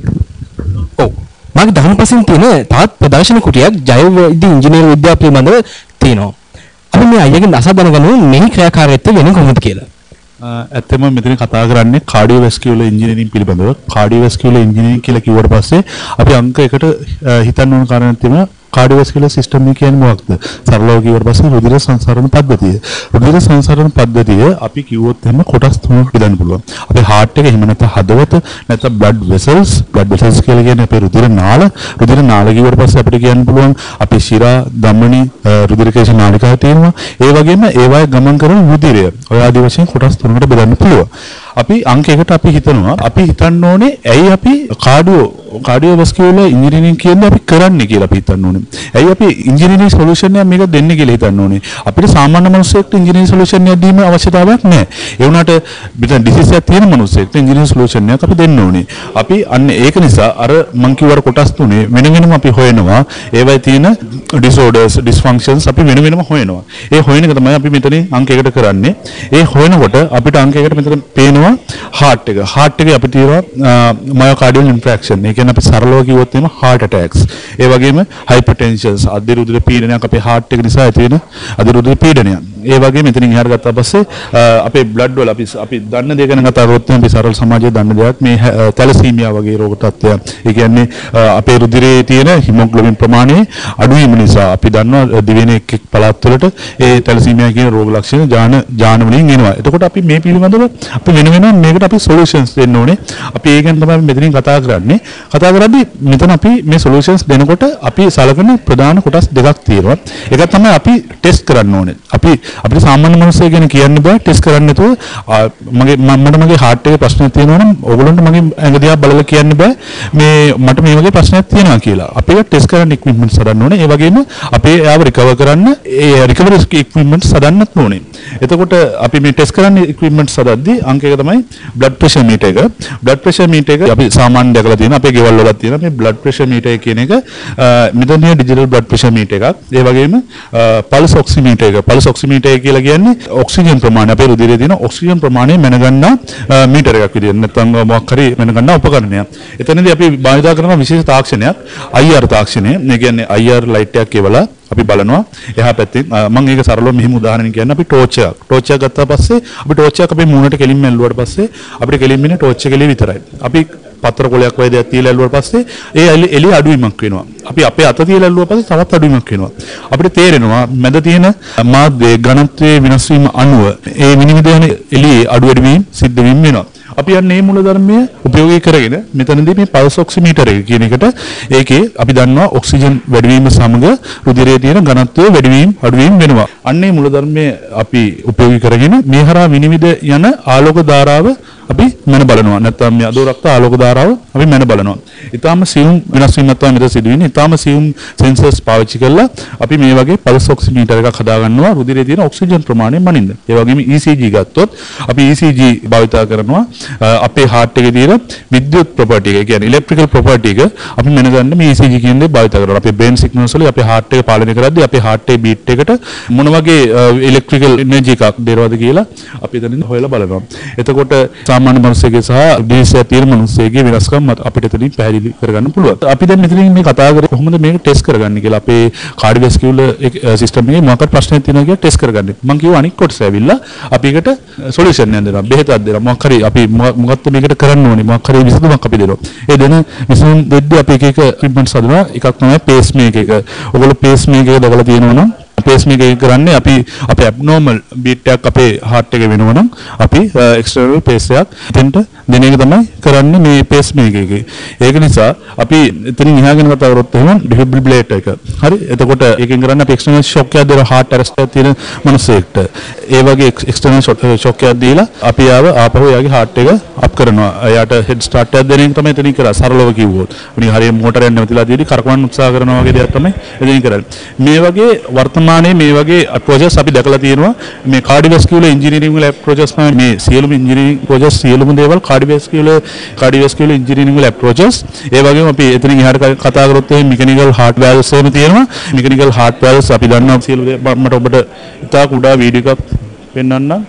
ඔව්. මගේ දහම් පසින් තියෙන තවත් ප්‍රදර්ශන කුටියක් ජෛව වෛද්‍ය ඉංජිනේරු විද්‍යාව පිළිබඳව තියෙනවා. අපි මේ අයියගෙන් අසා දැනගමු මෙහි ක්‍රියාකාරීත්වය වෙන්නේ කොහොමද කියලා. ඇත්තම මෙතන කතා කරන්නේ කාඩියෝවැස්කියුලර් ඉංජිනේරින් පිළිබඳව. කාඩියෝවැස්කියුලර් ඉංජිනේරින් කියලා කිව්වට පස්සේ අපි අංක එකට හිතන්න ඕන කාරණා තියෙනවා කාඩියෝවැස්කියුලර් සිස්ටම් එක කියන්නේ මොකක්ද? සරලව කිව්වට පස්සේ රුධිර සංසරණ පද්ධතිය. රුධිර සංසරණ පද්ධතිය අපි කිව්වොත් එහෙම කොටස් තුනකට බෙදන්න පුළුවන්. අපේ heart එක එහෙම නැත්නම් හදවත නැත්නම් blood vessels කියලා කියන්නේ අපේ රුධිර නාල. රුධිර නාල කිව්වට පස්සේ අපිට කියන්න පුළුවන් අපේ ශිරා, ධමනි, රුධිරකේශ නාලිකාව තියෙනවා. ඒ වගේම ඒවායේ ගමන් කරන රුධිරය. ඔය ආදී වශයෙන් කොටස් තුනකට බෙදන්න පුළුවන්. අපි අංකයකට අපි හිතනවා අපි හිතන්න ඕනේ ඇයි අපි කාඩියෝවැස්කියුලර් ඉන්ජිනියරින් කියන්නේ අපි කරන්නේ කියලා අපි හිතන්න ඕනේ. ඇයි අපි ඉන්ජිනියරින් සොලියුෂන් එකක් මේක දෙන්නේ කියලා හිතන්න ඕනේ. අපිට සාමාන්‍ය මිනිස්සෙක්ට ඉන්ජිනියරින් සොලියුෂන් එකක් දීම අවශ්‍යතාවයක් නැහැ. ඒ වුණාට මෙතන ඩිසීස් එකක් තියෙන මිනිස්සෙක්ට ඉන්ජිනියරින් සොලියුෂන් එකක් අපි දෙන්න ඕනේ. අපි අන්න ඒක නිසා අර මං කිව්වර කොටස් තුනේ වෙන වෙනම අපි හොයනවා. ඒවයි තියෙන disorders, dysfunctions අපි වෙන වෙනම හොයනවා. ඒ හොයන එක තමයි අපි මෙතනින් අංකයකට කරන්නේ. ඒ හොයනකොට අපිට අංකයකට මෙතන පේනවා heart එක. heart එකේ අපිට තියෙනවා myocardial infarction. ඒ කියන්නේ අපි සරලව කිව්වොත් එහෙම heart attacks. ඒ වගේම hypertensions, අධිරුධිර පීඩනයක් අපේ heart එක නිසා ඇති වෙන අධිරුධිර පීඩනයක්. ඒ වගේ මෙතනින් එහාට ගත්තා පස්සේ අපේ blood වල අපි දන්න දේ ගැන කතා කරොත් අපි සරල සමාජයේ දන්න දෙයක් මේ තැලසීමියා වගේ රෝග තත්ත්වයක්. ඒ කියන්නේ අපේ රුධිරයේ තියෙන හිමොග්ලොබින් ප්‍රමාණය අඩු වීම නිසා අපි දන්නවා දිවෙන එක් පළාත් වලට ඒ තැලසීමියා කියන රෝග ලක්ෂණ ජාන වලින් එනවා. එතකොට අපි මේ පිළිබඳව අපි වෙන වෙනම මේකට අපි solutions දෙන්න ඕනේ. අපි ඒ ගැන තමයි මෙතනින් කතා කරන්නේ. කතා කරද්දී මෙතන අපි මේ solutions දෙනකොට අපි සලකන ප්‍රධාන කොටස් දෙකක් තියෙනවා. එකක් තමයි අපි ටෙස්ට් කරන්න ඕනේ. අපිට සාමාන්‍ය මිනිස්සු ගැන කියන්න බෑ ටෙස්ට් කරන්න නැතුව මගේ heart එකේ ප්‍රශ්නයක් තියෙනවා නම් ඕගොල්ලන්ට මගේ ඇඟ දිහා බලලා කියන්න බෑ මට මේ වගේ ප්‍රශ්නයක් තියෙනවා කියලා. අපි ඒක ටෙස්ට් කරන්න equipments හදන්න ඕනේ. ඒ වගේම අපේ එයාව recover කරන්න ඒ recovery equipments හදන්නත් ඕනේ. එතකොට අපි මේ ටෙස්ට් කරන්න equipments හදද්දී අංක එක තමයි blood pressure meter එක. blood pressure meter එක අපි සාමාන්‍යයෙන් දැකලා තියෙන අපේ ගෙවල් වලත් තියෙන මේ blood pressure meter කියන එක මෙතන digital blood pressure meter එකක්. ඒ වගේම pulse oximeter එක. pulse oximeter කියලා කියන්නේ ඔක්සිජන් ප්‍රමාණය අපේ රුධිරයේ තියෙන ඔක්සිජන් ප්‍රමාණය මැනගන්න මීටර එකක් විදියට නැත්නම් මොකක් හරි මැනගන්න උපකරණයක්. එතනදී අපි භාවිත කරන විශේෂ තාක්ෂණයක් IR තාක්ෂණය. මේ කියන්නේ IR ලයිට් එකක් කියවලා අපි බලනවා එහා පැත්තෙන් මම ඒක සරලව මෙහිම උදාහරණයක් කියන්න අපි ටෝච් එකක් ගත්තා පස්සේ අපි ටෝච් එක අපේ මූණට කෙලින්ම ඇල්ලුවාට පස්සේ අපිට කෙලින්ම ඉන්නේ ටෝච් එක එළිය විතරයි. අපි පතර කොලයක් වගේ දෙයක් තියලා ඇල්ලුවාට පස්සේ ඒ එළිය අඩුවීමක් වෙනවා. අපි අපේ අත තියලා ඇල්ලුවා පස්සේ තවත් අඩුවීමක් වෙනවා. අපිට තේරෙනවා මැද තියෙන මාධ්‍යයේ ඝනත්වයේ වෙනස් වීම අනුව ඒ විනිවිද යන එළියේ අඩු වැඩි වීම සිද්ධ වීම වෙනවා. අපි යන්නේ මේ මූලධර්මය උපයෝගී කරගෙන මෙතනදී මේ පල්ස් ඔක්සිමීටර් එක කියන එකට ඒකේ අපි දන්නවා ඔක්සිජන් වැඩි වීම සමග රුධිරයේ තියෙන ඝනත්වය වැඩි වීම අඩු වීම වෙනවා. අන්නේ මූලධර්මයේ අපි උපයෝගී කරගෙන මේ හරහා විනිවිද යන ආලෝක ධාරාව අපි මන බලනවා. නැත්නම් මේ අදෝරක්ත ආලෝක ධාරාව අපි මන බලනවා. ඊටාම සියුම් වෙනස් වීමක් තමයි මෙතන සිදු වෙන්නේ. ඊටාම සියුම් සෙන්සර්ස් පාවිච්චි කරලා අපි මේ වගේ පල්ස් ඔක්සිමීටර් එකක් හදා ගන්නවා රුධිරයේ තියෙන ඔක්සිජන් ප්‍රමාණය මනින්න. ඒ වගේම ECG ගත්තොත් අපි ECG භාවිත කරනවා අපේ heart එකේ තියෙන විද්‍යුත් property එක කියන්නේ electrical property එක අපි මැනගන්න මේ ECG කියන දේ භාවිත කරනවා. අපේ brain signals වල අපේ heart එක පාලනය කරද්දී අපේ heart එකේ beat එකට මොන වගේ electrical energy එකක් දෙනවද කියලා අපි එතනින් හොයලා බලනවා. එතකොට සාමාන්‍ය මිනිස්සෙගේ සහ ඩිසීස් තියෙන මිනිස්සෙගේ වෙනස්කම් අපිට එතනින් පැහැදිලි කරගන්න පුළුවන්. අපි දැන් මෙතනින් මේ කතා කරේ කොහොමද මේක ටෙස්ට් කරගන්නේ කියලා. අපේ කාඩියෝවැස්කියුලර් සිස්ටම් එකේ මොකක්ද ප්‍රශ්නයක් තියෙනවා කියලා ටෙස්ට් කරගන්න. මම කිව්වා අනික් කොටස ඇවිල්ලා අපි ඒකට සොලියුෂන් එකක් දෙනවා. බෙහෙතක් දෙනවා. මොකක් හරි අපි මොකක්ද මේකට කරන්න ඕනේ මොකක් හරි විසඳුමක් අපි දෙනවා. ඒ දෙන විසඳුම් දෙද්දී අපි එක ට්‍රීට්මන්ට්ස් හදනවා. එකක් තමයි පේස් මේකර් එක. ඔයගොල්ලෝ පේස් මේකර් එක දැකලා තියෙනවා නම් පේස් මේකර් එක කරන්නේ අපි අපේ ඇබ්නෝමල් බීට් එකක් අපේ heart එකේ වෙනවා නම් අපි එක්ස්ටර්නල් පේස් එකක් එතෙන්ට දෙන එක තමයි කරන්නේ මේ පේස් මේකර් එකේ. ඒක නිසා අපි එතනින් එහාගෙන කතා කරොත් එහෙනම් ඩිෆිබ්‍රිලේටර් එක. හරි. එතකොට ඒකෙන් කරන්නේ අපි එක්ස්ටර්නල් ෂොක් එකක් දෙලා heart arrest එකක් තියෙන මිනිස්සෙක්ට. ඒ වගේ එක්ස්ටර්නල් ෂොක් එකක් දීලා අපි ආපහු එයාගේ heart එක අප් කරනවා. එයාට හෙඩ් ස්ටාර්ට් එකක් දෙන එක තමයි එතනින් කරා සරලව කිව්වොත්. උණි හරියට මෝටර් එක නැවතිලා තියෙදි කරකවන්න උත්සාහ කරනවා වගේ දෙයක් තමයි එතනින් කරන්නේ. මේ වගේ වර්තමානයේ මේ වගේ අප්‍රෝචස් අපි දැකලා තියෙනවා. මේ කාඩියෝවැස්කියුලර් ඉන්ජිනියරින් වල අප්‍රෝචස් තමයි මේ සියලුම ඉන්ජිනියරින් අප්‍රෝචස් සියලුම දේවල් කාඩියෝවැස්කියුලර් ඉන්ජිනියරින් වල අප්‍රෝචස්. ඒ වගේම අපි එතනින් එහාට කතා කරොත් මේ මෙකැනිකල් heart valves එහෙම තියෙනවා. මෙකැනිකල් heart valves අපි දන්නවා සියලු දේ මට ඔබට ඉතා කුඩා වීඩියෝ එකක් පෙන්වන්නම්.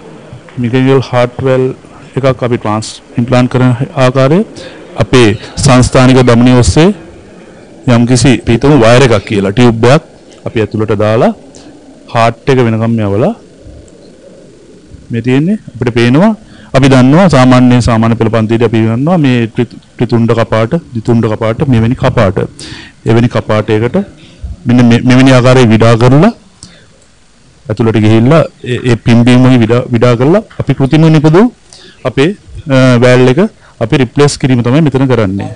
මෙකැනිකල් heart valve එකක් අපි ඉම්ප්ලාන්ට් කරන ආකාරය අපේ සංස්ථානික දමනිය ඔස්සේ යම්කිසි පිටුම වයර් එකක් කියලා ටියුබ් එකක් අපි ඇතුළට දාලා heart එක වෙනකම් යවලා මේ තියෙන්නේ අපිට පේනවා අපි දන්නවා සාමාන්‍ය පෙළ පන්තියේදී අපි දන්නවා මේ ත්‍රිතුණ්ඩ කපාට, ද්විතුණ්ඩ කපාට, මෙවැනි කපාට. එවැනි කපාටයකට මෙන්න මෙවැනි ආකාරයේ විඩා කරලා ඇතුළට ගිහිල්ලා ඒ පිම්බීම වගේ විඩා කරලා අපි කෘතිම නිපදවු අපේ වැල් එක අපි රිප්ලේස් කිරීම තමයි මෙතන කරන්නේ.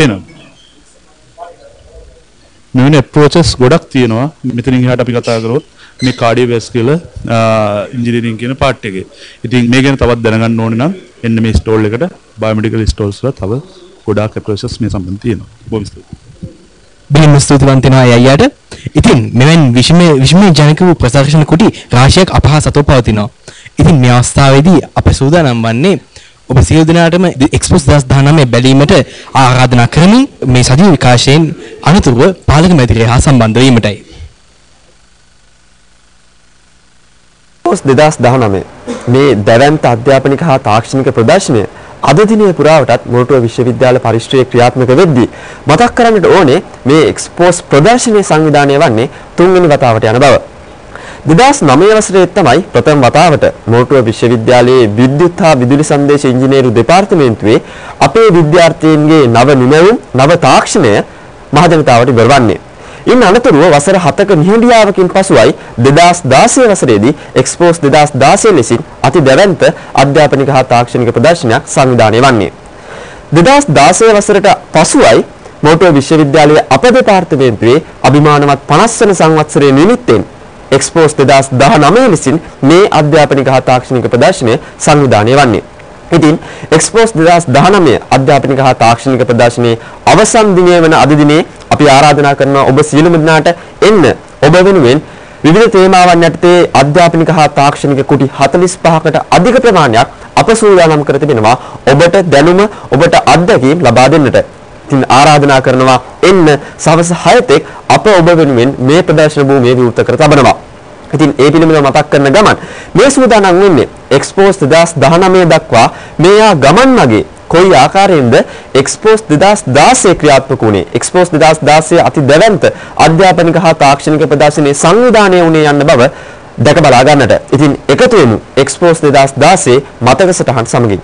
එනවා. මෙවැනි approaches ගොඩක් තියෙනවා. මෙතනින් එහාට අපි කතා කරොත් මේ කාඩියෝවැස්කියුලර් ඉන්ජිනියරින් කියන පාර්ට් එකේ. ඉතින් මේ ගැන තවත් දැනගන්න ඕනේ නම් එන්න මේ ස්ටෝල් එකට බයෝමෙඩිකල් ස්ටෝල්ස් වල තව ගොඩාක් approaches මේ සම්බන්ධ තියෙනවා. බොහොම ස්තුතියි. බිලින් ස්තුතිවන්ත වෙනවා අයියාට. ඉතින් මෙවැනි විශ්මය ජනක වූ ප්‍රදර්ශන කුටි රාශියක් අපහා සතෝ පවතිනවා. ඉතින් මේ අවස්ථාවේදී අප සූදානම් වන්නේ ඔබ සියලු දෙනාටම එක්ස්පෝස් 2019 බැලීමට ආරාධනා කරමින් මේ සජීව විකාශයෙන් අනතුරුව පාලක මැදිරිය හා සම්බන්ධ වීමටයි. එක්ස්පෝස් 2019 මේ දැවැන්ත අධ්‍යාපනික හා තාක්ෂණික ප්‍රදර්ශනය අද දිනේ පුරාවටත් මොරටුව විශ්වවිද්‍යාල පරිශ්‍රයේ ක්‍රියාත්මක වෙද්දී මතක් කරන්නට ඕනේ මේ එක්ස්පෝස් ප්‍රදර්ශනයේ සංවිධානය වන්නේ 3 වෙනි වතාවට යන බව. 2009 වසරේ තමයි ප්‍රථම වතාවට මොරටුව විශ්වවිද්‍යාලයේ විද්‍යුත් හා විදුලි සංදේශ ඉංජිනේරු දෙපාර්තමේන්තුවේ අපේ විද්‍යාර්ථීන්ගේ නව නිමැවුම් නව තාක්ෂණය මහජනතාවට ඉවරවන්නේ. ඉන් අනතුරුව වසර 7ක නිහඬියාවකින් පසුවයි 2016 වසරේදී එක්ස්පෝස් 2016 ලෙසින් අති දැවැන්ත අධ්‍යාපනික හා තාක්ෂණික ප්‍රදර්ශනයක් සංවිධානය වන්නේ. 2016 වසරට පසුවයි මොරටුව විශ්වවිද්‍යාලයේ අප දෙපාර්තමේන්තුවේ අභිමානවත් 50 වන සංවත්සරයේ නිමිත්තෙන් එක්ස්පෝස් 2019 ලෙසින් මේ අධ්‍යාපනික හා තාක්ෂණික ප්‍රදර්ශනය සංවිධානය වන්නේ. ඉතින් එක්ස්පෝස් 2019 අධ්‍යාපනික හා තාක්ෂණික ප්‍රදර්ශනයේ අවසන් දිනය වන අද දිනේ අපි ආරාධනා කරනවා ඔබ සියලුම දෙනාට එන්න ඔබ වෙනුවෙන් විවිධ තේමාවන් යටතේ අධ්‍යාපනික හා තාක්ෂණික කුටි 45කට අධික ප්‍රමාණයක් අප සූදානම් කර තිබෙනවා ඔබට දැනුම ඔබට අත්දැකීම් ලබා දෙන්නට. ඉතින් ආරාධනා කරනවා එන්න සවස් 6 තෙක් අප ඔබ වෙනුවෙන් මේ ප්‍රදර්ශන භූමිය විවෘත කර තබනවා. ඉතින් ඒ පිළිබඳව මතක් කරන ගමන් මේ සූදානම් වෙන්නේ එක්ස්පෝස් 2019 දක්වා මේ ගමන් මගේ කොයි ආකාරයෙන්ද එක්ස්පෝස් 2016 ක්‍රියාත්මක වුණේ එක්ස්පෝස් 2016 අති දැවැන්ත අධ්‍යාපනික හා තාක්ෂණික ප්‍රදර්ශනයේ සංවිධානය වුණේ යන්න බව දැක බලා ගන්නට. ඉතින් එකතු වෙමු එක්ස්පෝස් 2016 මතක සටහන් සමගින්.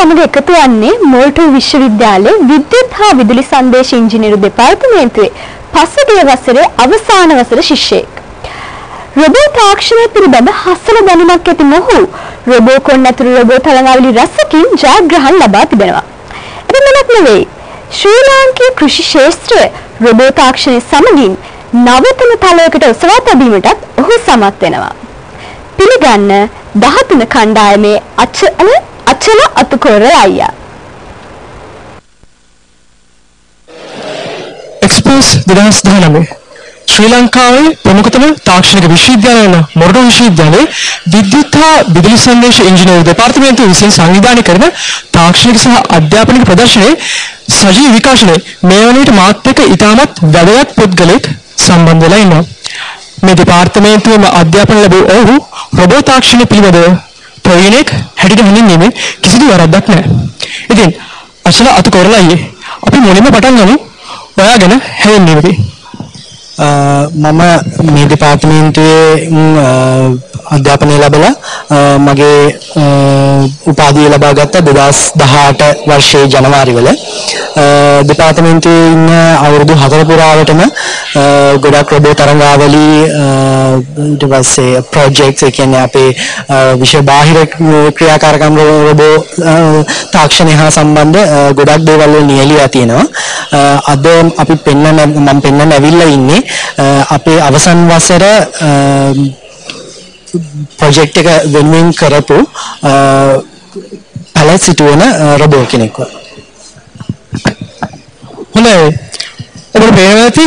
සමග එකතු වන්නේ මොල්ටෝ විශ්වවිද්‍යාලයේ විද්‍යුත් හා විදුලි සංදේශ ඉංජිනේරු දෙපාර්තමේන්තුවේ පසුගිය වසරේ අවසාන වසර ශිෂ්‍යයෙක්. රොබෝ තාක්ෂණය පිළිබඳ හසල දැනුමක් ඇති මොහු රොබෝ කොන් ඇතුළු රොබෝ තරඟාවලි රැසකින් ජයග්‍රහණ ලබා තිබෙනවා. එපමණක් නෙවෙයි, ශ්‍රී ලාංකීය කෘෂි ක්ෂේත්‍රය රොබෝ තාක්ෂණය සමගින් නවතම තලයකට ඔසවා තැබීමටත් ඔහු සමත් වෙනවා. පිළිගන්න 13 කණ්ඩායමේ අචල අතුකොර අයියා. එක්ස්පෝස් 2019 ශ්‍රී ලංකාවේ ප්‍රමුඛතම තාක්ෂණික විශ්වවිද්‍යාලය වන මොරටු විශ්වවිද්‍යාලයේ විද්‍යුත් හා විදුලි සංදේශ ඉංජිනේරු දෙපාර්තමේන්තුව විසින් සංවිධානය කරන තාක්ෂණික සහ අධ්‍යාපනික ප්‍රදර්ශනයේ සජීව විකාශනයේ මේ වන විට මාත් එක්ක ඉතාමත් වැදගත් පුද්ගලෙක් සම්බන්ධ වෙලා ඉන්නවා. මේ දෙපාර්තමේන්තුවේම අධ්‍යාපන ලැබූ ඔහු රොබෝ තාක්ෂණය පිළිබඳව ප්‍රවීණෙක් හැටියට හඳුන්වීමේ කිසිදු වරදක් නැහැ. ඉතින් අචල අතුකොරලා අයියේ අපි මුලින්ම පටන් ගමු ඔයා ගැන හැඳින්වීමකින්. මම මේ දෙපාර්තමේන්තුවේ අධ්‍යාපනය ලැබලා මගේ උපාධිය ලබා ගත්ත 2018 වර්ෂයේ ජනවාරි වල දෙපාර්තමේන්තුවේ ඉන්න අවුරුදු 4 පුරාවටම ගොඩක් රොබෝ තරඟාවලි ඊට පස්සේ ප්‍රොජෙක්ට්ස් ඒ කියන්නේ අපේ විෂය බාහිර ක්‍රියාකාරකම් රොබෝ තාක්ෂණය හා සම්බන්ධ ගොඩක් දේවල් වල නියැලිලා තියෙනවා. අද අපි මම පෙන්වන්න ඇවිල්ලා ඉන්නේ අපේ අවසන් වසර ප්‍රොජෙක්ට් එක වෙනුවෙන් කරපු පැලැත් සිටුවන රොබෝ කෙනෙක්ව. හොඳයි. ඔබට පේනවා ඇති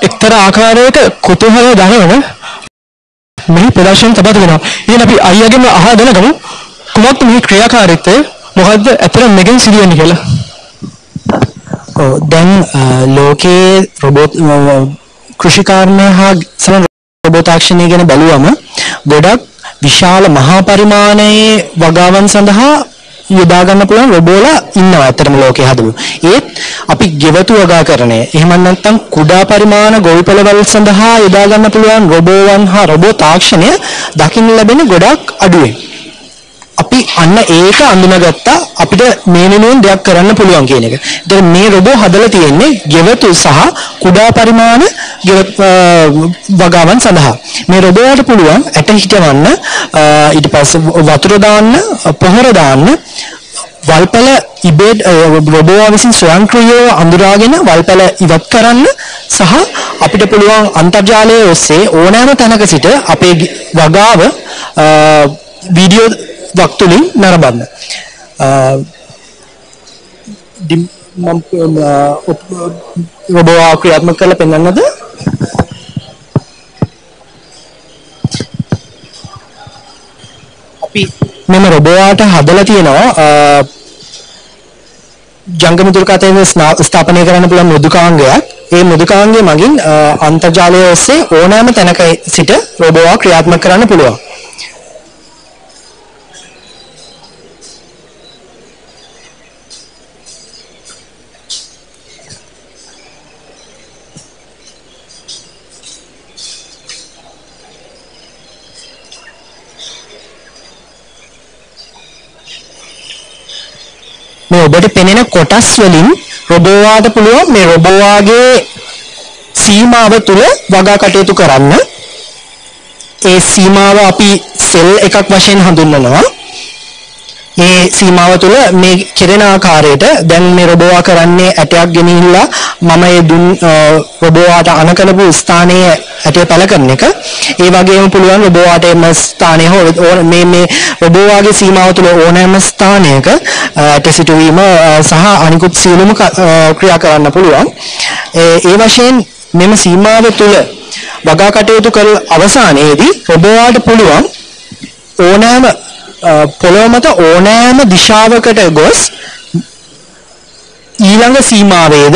එක්තරා ආකාරයක කුතුහලය දනවන මේ ප්‍රදර්ශන තබා තිබෙනවා. ඉතින් අපි අයියාගෙන් අහලා දැනගමු කොහොමද මේ ක්‍රියාකාරීත්වය මොකද්ද අතන මෙගෙන් සිදුවෙන්නේ කියලා. දැන් ලෝකයේ රොබෝට් කෘෂිකාර්යය හා රොබෝ තාක්ෂණය ගැන බැලුවම ගොඩක් විශාල මහා පරිමාණයේ වගාවන් සඳහා යොදා ගන්න පුළුවන් රොබෝලා ඉන්නවා අතරම ලෝකයේ හදපු. ඒත් අපි ගෙවතු වගාකරණය එහෙම නැත්නම් කුඩා පරිමාණ ගොවිපළවල් සඳහා යොදා ගන්න පුළුවන් රොබෝවන් හා රොබෝ තාක්ෂණය දකින්න ලැබෙන ගොඩක් අඩුයි. අපි අන්න ඒක අඳුනගත්තා අපිට මේ වෙනුවෙන් දෙයක් කරන්න පුළුවන් කියන එක. ඒතර මේ රොබෝ හදලා තියෙන්නේ ගෙවතු සහ කුඩා පරිමාණ වගාවන් සඳහා. මේ රොබෝට පුළුවන් ඇට හිටවන්න, ඊට පස්සේ වතුර දාන්න, පොහොර දාන්න, වල්පල ඉබේඩ් රොබෝ විසින් ස්වයංක්‍රීයව අඳුරාගෙන වල්පල ඉවත් කරන්න සහ අපිට පුළුවන් අන්තර්ජාලයේ ඔස්සේ ඕනෑම තැනක සිට අපේ වගාව වීඩියෝ වක්තුලින් නරඹන්න. රොබෝ ක්‍රියාත්මක කරලා පෙන්වන්නද? අපි මෙම රොබෝට හදලා තියෙනවා ජංගම දුරකථනය ස්ථාපනය කරන්න පුළුවන් මෘදුකාංගයක්. ඒ මෘදුකාංගය මගින් අන්තර්ජාලය ඔස්සේ ඕනෑම තැනක සිට රොබෝ ක්‍රියාත්මක කරන්න පුළුවන්. මේ ඔබට පෙනෙන කොටස් වලින් රොබෝවාට පුළුවන් මේ රොබෝවාගේ සීමාව තුල වගා කටයුතු කරන්න. ඒ සීමාව අපි සෙල් එකක් වශයෙන් හඳුන්වනවා. ඒ සීමාව තුල මේ කෙරෙන ආකාරයට දැන් මේ රොබෝවා කරන්නේ ඇටයක් ගෙනිහිල්ලා මම ඒ රොබෝවාට අනකලපු ස්ථානයේ ඇටය පැල කරන එක. ඒ වගේම පුළුවන් රොබෝවාට එම ස්ථානයේ හෝ මේ රොබෝවාගේ සීමාව තුල ඕනෑම ස්ථානයක ඇට සිටුවීම සහ අනිකුත් සියලුම ක්‍රියා කරන්න පුළුවන්. ඒ වශයෙන් මෙම සීමාව තුල වගා කටයුතු කර අවසානයේදී රොබෝවාට පුළුවන් ඕනෑම පොළොව මත ඕනෑම දිශාවකට ගොස් ඊළඟ සීමාවේද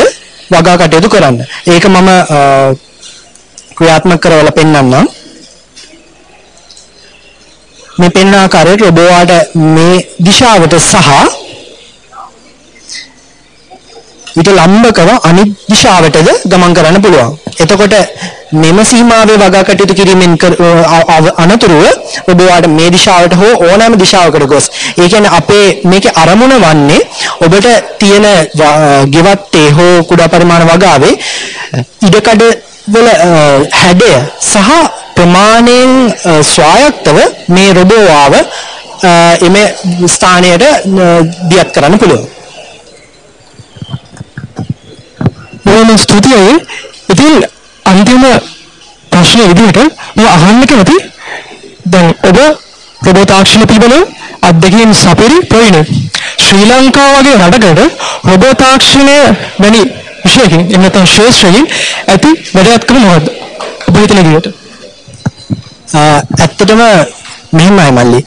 වගා කටයුතු කරන්න. ඒක මම ක්‍රියාත්මක කරවලා පෙන්නන්නම්. මේ පෙන්වන ආකාරයට රොබෝවාට මේ දිශාවට සහ ඊට ලම්බකව අනිත් දිශාවටද ගමන් කරන්න පුළුවන්. එතකොට මෙම සීමාවේ වගා කටයුතු කිරීමෙන් අනතුරුව ඔබ වාට මේ දිශාවට හෝ ඕනෑම දිශාවකට ගොස් ඒ කියන්නේ අපේ මේකේ අරමුණ වන්නේ ඔබට තියෙන ගෙවත්තේ හෝ කුඩා පරිමාණ වගාවේ ඉඩකඩ වල හැඩය සහ ප්‍රමාණයෙන් ස්වායත්තව මේ රොබෝවාව එමෙ ස්ථානයට දියත් කරන්න පුළුවන්. බොහොම ස්තුතියි. ඉතින් අන්තිම ප්‍රශ්න විදිහට මම අහන්න කැමති දැන් ඔබ රොබෝ තාක්ෂණ පිළිබඳව අත්දැකීම් සපිරි ප්‍රවීණ ශ්‍රී ලංකාව වගේ රටකට රොබෝ තාක්ෂණය වැනි විශේෂයෙන් එන්නත ශාස්ත්‍රයෙන් ඇති වැඩගත්කම මොකක්ද ඔබ හිතන විදිහට? ඇත්තටම මෙහෙමයි මල්ලි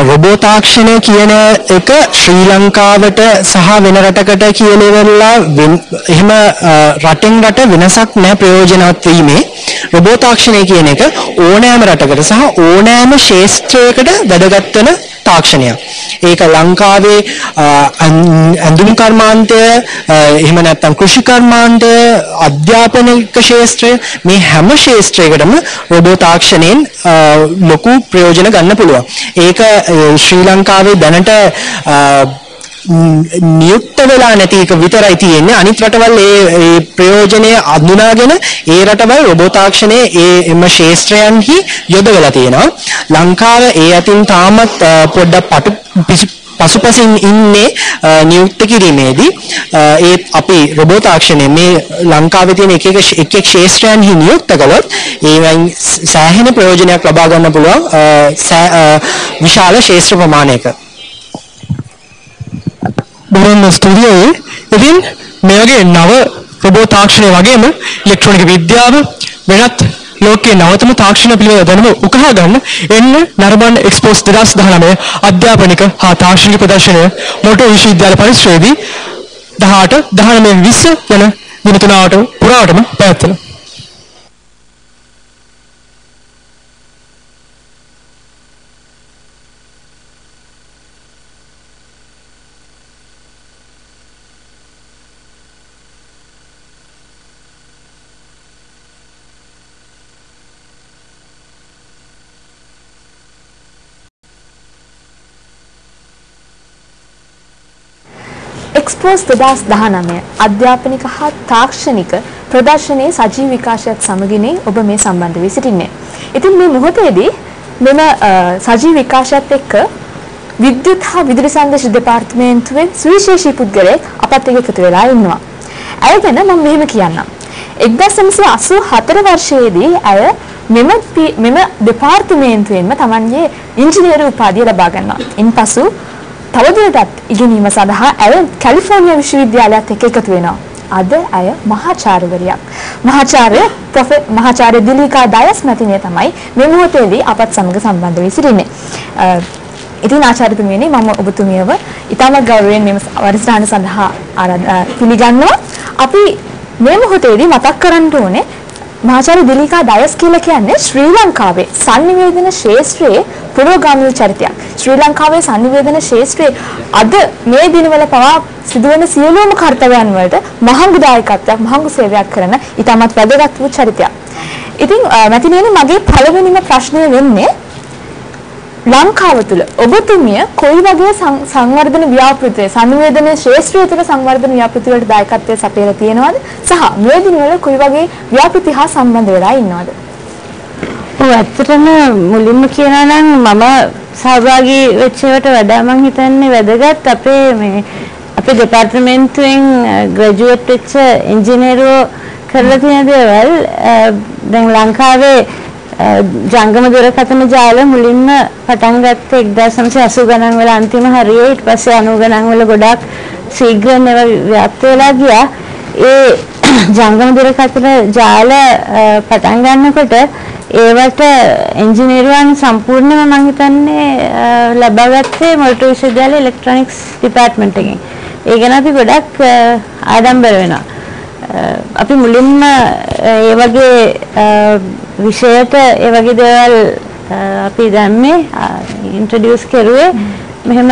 රොබෝ තාක්ෂණය කියන එක ශ්‍රී ලංකාවට සහ වෙන රටකට කියලෙවලා එහෙම රටෙන් රට වෙනසක් නැහැ ප්‍රයෝජනවත් වීමේ රොබෝ තාක්ෂණය කියන එක ඕනෑම රටකට සහ ඕනෑම ක්ෂේත්‍රයකට වැදගත් වෙන තාක්ෂණයක්. ඒක ලංකාවේ අඳුම් කර්මාන්තය එහෙම නැත්නම් කෘෂි කර්මාන්තය අධ්‍යාපනික ක්ෂේත්‍රය මේ හැම ක්ෂේත්‍රයකටම රොබෝ තාක්ෂණයෙන් ලොකු ප්‍රයෝජන ගන්න පුළුවන්. ඒක ශ්‍රී ලංකාවේ දැනට නියුක්ත වෙලා නැති එක විතරයි තියෙන්නේ. අනිත් රටවල් ඒ ප්‍රයෝජනය අඳුනාගෙන ඒ රටවල් රොබෝ තාක්ෂණයේ එම ක්ෂේත්‍රයන්හි යොදවලා තියෙනවා. ලංකාව ඒ අතින් තාමත් පොඩ්ඩක් පසුපසින් ඉන්නේ නියුක්ත කිරීමේදී ඒ අපි රොබෝ තාක්ෂණය මේ ලංකාවේ තියෙන එක ක්ෂේත්‍රයන්හි නියුක්ත කළොත් ඒවෙන් සෑහෙන ප්‍රයෝජනයක් ලබා ගන්න පුළුවන් විශාල ක්ෂේත්‍ර ප්‍රමාණයක. බොහොම ස්තුතියි. ඉතින් මේ වගේ නව රොබෝ තාක්ෂණය වගේම ඉලෙක්ට්‍රොනික විද්‍යාව වෙනත් ලෝකයේ නවතම තාක්ෂණ පිළිබඳ දැනුම උකහා ගන්න එන්න නරඹන එක්ස්පෝස් 2019 අධ්‍යාපනික හා තාක්ෂණික ප්‍රදර්ශනය මොටෝ විශ්වවිද්‍යාල පරිසරයේදී 18 19 20 යන දින තුනකට පුරාවටම පැවැත්වෙනවා. එක්ස්පෝස් 2019 අධ්‍යාපනික හා තාක්ෂණික ප්‍රදර්ශනයේ සජීව විකාශයත් සමගින් ඔබ මේ සම්බන්ධ වී සිටින්නේ. ඉතින් මේ මොහොතේදී මෙම සජීව විකාශයත් එක්ක විද්‍යුත් හා විදුලි සංදේශ දෙපාර්තමේන්තුවේ සුවිශේෂී පුද්ගලයෙක් අපත් එක්ක එකතු වෙලා ඉන්නවා. ඇය ගැන මම මෙහෙම කියන්නම්. 1984 වර්ෂයේදී ඇය මෙම දෙපාර්තමේන්තුවෙන්ම තමන්ගේ ඉංජිනේරු උපාධිය ලබා ගන්නවා. ඉන්පසු තවදුරටත් ඉගෙනීම සඳහා ඇය කැලිෆෝනියා විශ්වවිද්‍යාලයත් එක්ක එකතු වෙනවා. අද ඇය මහාචාර්යවරියක්. මහාචාර්ය දිලිකා ඩයස් මැතිණිය තමයි මේ මොහොතේදී අපත් සමග සම්බන්ධ වී සිටින්නේ. ඉතින් ආචාර්යතුමියනි මම ඔබතුමියව ඉතාමත් ගෞරවයෙන් මේ වැඩසටහන සඳහා පිළිගන්නවා. අපි මේ මොහොතේදී මතක් කරන්න ඕනේ මහාචාර්ය දිලිකා ඩයස් කියලා කියන්නේ ශ්‍රී ලංකාවේ sannivedana ක්ෂේත්‍රයේ පුරෝගාමී චරිතයක්. ශ්‍රී ලංකාවේ sannivedana ක්ෂේත්‍රයේ අද මේ දිනවල පවා සිදුවන සියලුම කර්තව්‍යයන් වලට මහඟු දායකත්වයක් මහඟු සේවයක් කරන ඉතාමත් වැදගත් වූ චරිතයක්. ඉතින් මැතිණියනි මගේ පළවෙනිම ප්‍රශ්නය වෙන්නේ ලංකාව තුළ ඔබතුමිය කොයි වගේ සංවර්ධන ව්‍යාපෘතිය sannivedana ක්ෂේත්‍රය තුළ සංවර්ධන ව්‍යාපෘති වලට දායකත්වය සපයලා තියෙනවද? සහ මේ දිනවල කොයි වගේ ව්‍යාපෘති හා සම්බන්ධ වෙලා ඉන්නවද? ඔව් ඇත්තටම මුලින්ම කියනවා නම් මම සහභාගී වෙච්ච ඒවාට වඩා මම හිතන්නේ වැදගත් අපේ දෙපාර්තමේන්තුවෙන් ග්‍රැජුවේට් වෙච්ච ඉංජිනේරුවෝ කරලා තියෙන දේවල් දැන් ලංකාවේ ජංගම දුරකථන ජාල මුලින්ම පටන් ගත්තේ 1980 ගණන් වල අන්තිම හරියේ ඊට පස්සේ 90 ගණන් වල ගොඩක් ශීඝ්‍රයෙන් ඒවා ව්‍යාප්ත වෙලා ගියා. ඒ ජංගම දුරකථන ජාල පටන් ගන්නකොට ඒවට එන්ජිනේරුවන් සම්පූර්ණයෙන්ම මම හිතන්නේ ලබාගත්තේ මොටෝ විශ්වවිද්‍යාලයේ ඉලෙක්ට්‍රොනික්ස් ඩිපාර්ට්මන්ට් එකෙන්. ඒ ගැන අපි ගොඩක් ආඩම්බර වෙනවා. අපි මුලින්ම ඒ වගේ විෂයට ඒ වගේ දේවල් අපි දැම්මේ ඉන්ට්‍රොඩියුස් කරුවේ මෙහෙම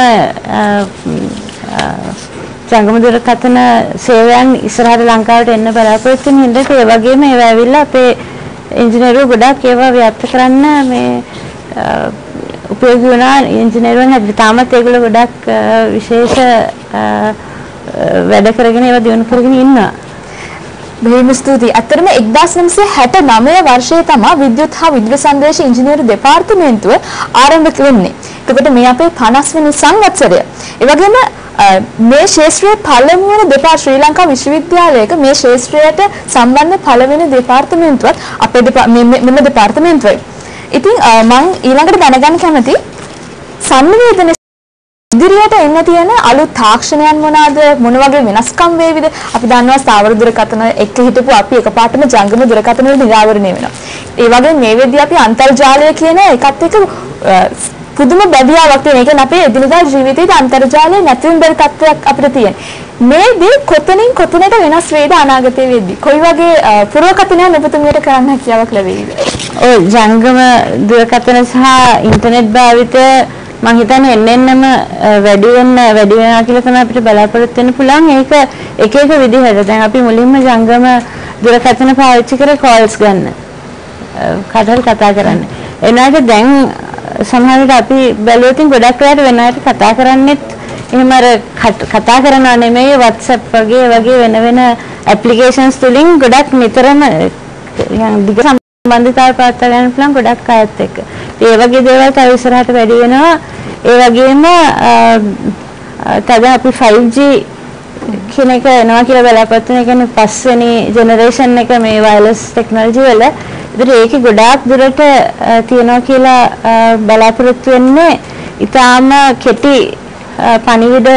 ජංගම දුරකථන සේවයන් ඉස්සරහට ලංකාවට එන්න බලාපොරොත්තු වෙන හින්දා ඒ වගේම ඒවා ඇවිල්ලා අපේ ඉංජිනේරු ගොඩක් ඒවා ව්‍යාප්ත කරන්න මේ උපයෝගී වුණා ඉංජිනේරුවන් හැටියට. තාමත් ඒගොල්ලෝ ගොඩක් විශේෂ වැඩ කරගෙන ඒවා දියුණු කරගෙන ඉන්නවා. බොහොම ස්තුතියි. අතරම 1969 වර්ෂයේ තමයි විද්‍යුත් හා විදුලි සංදේශ ඉංජිනේරු දෙපාර්තමේන්තුව ආරම්භ වෙන්නේ. එතකොට මේ අපේ 50 වෙනි සංවත්සරය. ඒ වගේම මේ ශාස්ත්‍රීය පළමුවන ශ්‍රී ලංකා විශ්වවිද්‍යාලයක මේ ශාස්ත්‍රයට සම්බන්ධ පළවෙනි දෙපාර්තමේන්තුවත් අපේ මෙන්න දෙපාර්තමේන්තුවයි. ඉතින් මම ඊළඟට දැනගන්න කැමති සංනිවේදන ඉදිරියට එන්න තියෙන අලුත් තාක්ෂණයන් මොනවාද, මොන වගේ වෙනස්කම් වේවිද? අපි දන්නවා ස්ථාවර දුරකථන එක්ක හිටපු අපි එකපාරටම ජංගම දුරකථන වල නිරාවරණය වෙනවා. ඒ වගේ මේ වෙද්දී අපි අන්තර්ජාලය කියන එකත් එක්ක පුදුම බැදියාවක් තියෙන. ඒ කියන්නේ අපේ එදිනදා ජීවිතයේ අන්තර්ජාලය නැතිවෙන බැරි තත්ත්වයක් අපිට තියෙන. මේදී කොතනින් කොතනට වෙනස් වේද අනාගතයේ වෙද්දී? කොයි වගේ පුරවකථනයක් ඔබතුමියට කරන්න හැකියාවක් ලැබෙයිද? ඔය ජංගම දුරකථන සහ ඉන්ටර්නෙට් භාවිතය මම හිතන්නේ එන්නෙන්නම වැඩි වෙනවා කියලා තමයි අපිට බලාපොරොත්තු වෙන්න පුළුවන්. ඒක එක එක විදිහට. දැන් අපි මුලින්ම ජංගම දුරකථන පාවිච්චි කරේ කෝල්ස් ගන්න. කතාවට කතා කරන්න. එනවාට දැන් සමහර විට අපි බැලුවොත් ගොඩක් වෙලාවට වෙන අයට කතා කරන්නෙත් එහෙම අර කතා කරනවා නෙමෙයි WhatsApp වගේ වෙන ඇප්ලිකේෂන්ස් තුලින් ගොඩක් නිතරම දිග සම්බන්ධතාවය පවත්වා ගන්න පුළුවන් ගොඩක් අයත් එක්ක. ඒ වගේ දේවල් තව ඉස්සරහට වැඩි වෙනවා. ඒ වගේම තව අපි 5G කියන එක එනවා කියලා බලාපොරොත්තු වෙන කියන්නේ පස්වෙනි ජෙනරේෂන් එක මේ වයර්ලස් ටෙක්නොලොජි වල. ඒක ගොඩාක් දුරට තියනවා කියලා බලාපොරොත්තු වෙන්නේ. ඊටාම කෙටි පණිවිඩ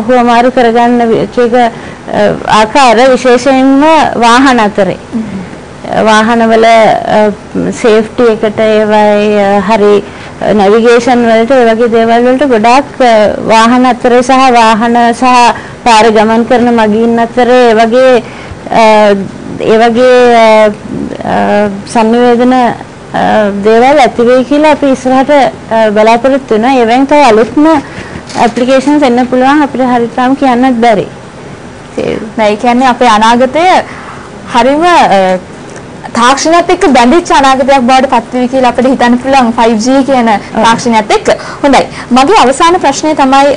හුවමාරු කරගන්න එක ආකාර විශේෂයෙන්ම වාහන අතරේ. වාහනවල සේෆ්ටි එකට ඒවයි හරි නැවිගේෂන් වලට ඒ වගේ දේවල් වලට ගොඩාක් වාහන අතරේ සහ වාහන සහ පාර ගමන් කරන මගීන් අතරේ ඒ වගේ සංවේදන දේවල් ඇති වෙයි කියලා අපි ඉස්සරහට බලාපොරොත්තු වෙනවා. ඒවෙන් තව අලුත්ම ඇප්ලිකේෂන්ස් එන්න පුළුවන් අපිට හරියටම කියන්නත් බැරි. ඒ කියන්නේ අපේ අනාගතය හරිම තාක්ෂණයත් එක්ක බැඳිච්ච අනාගතයක් බවට පත් වෙයි කියලා අපිට හිතන්න පුළුවන් 5G කියන තාක්ෂණයත් එක්ක. හොඳයි. මගේ අවසාන ප්‍රශ්නය තමයි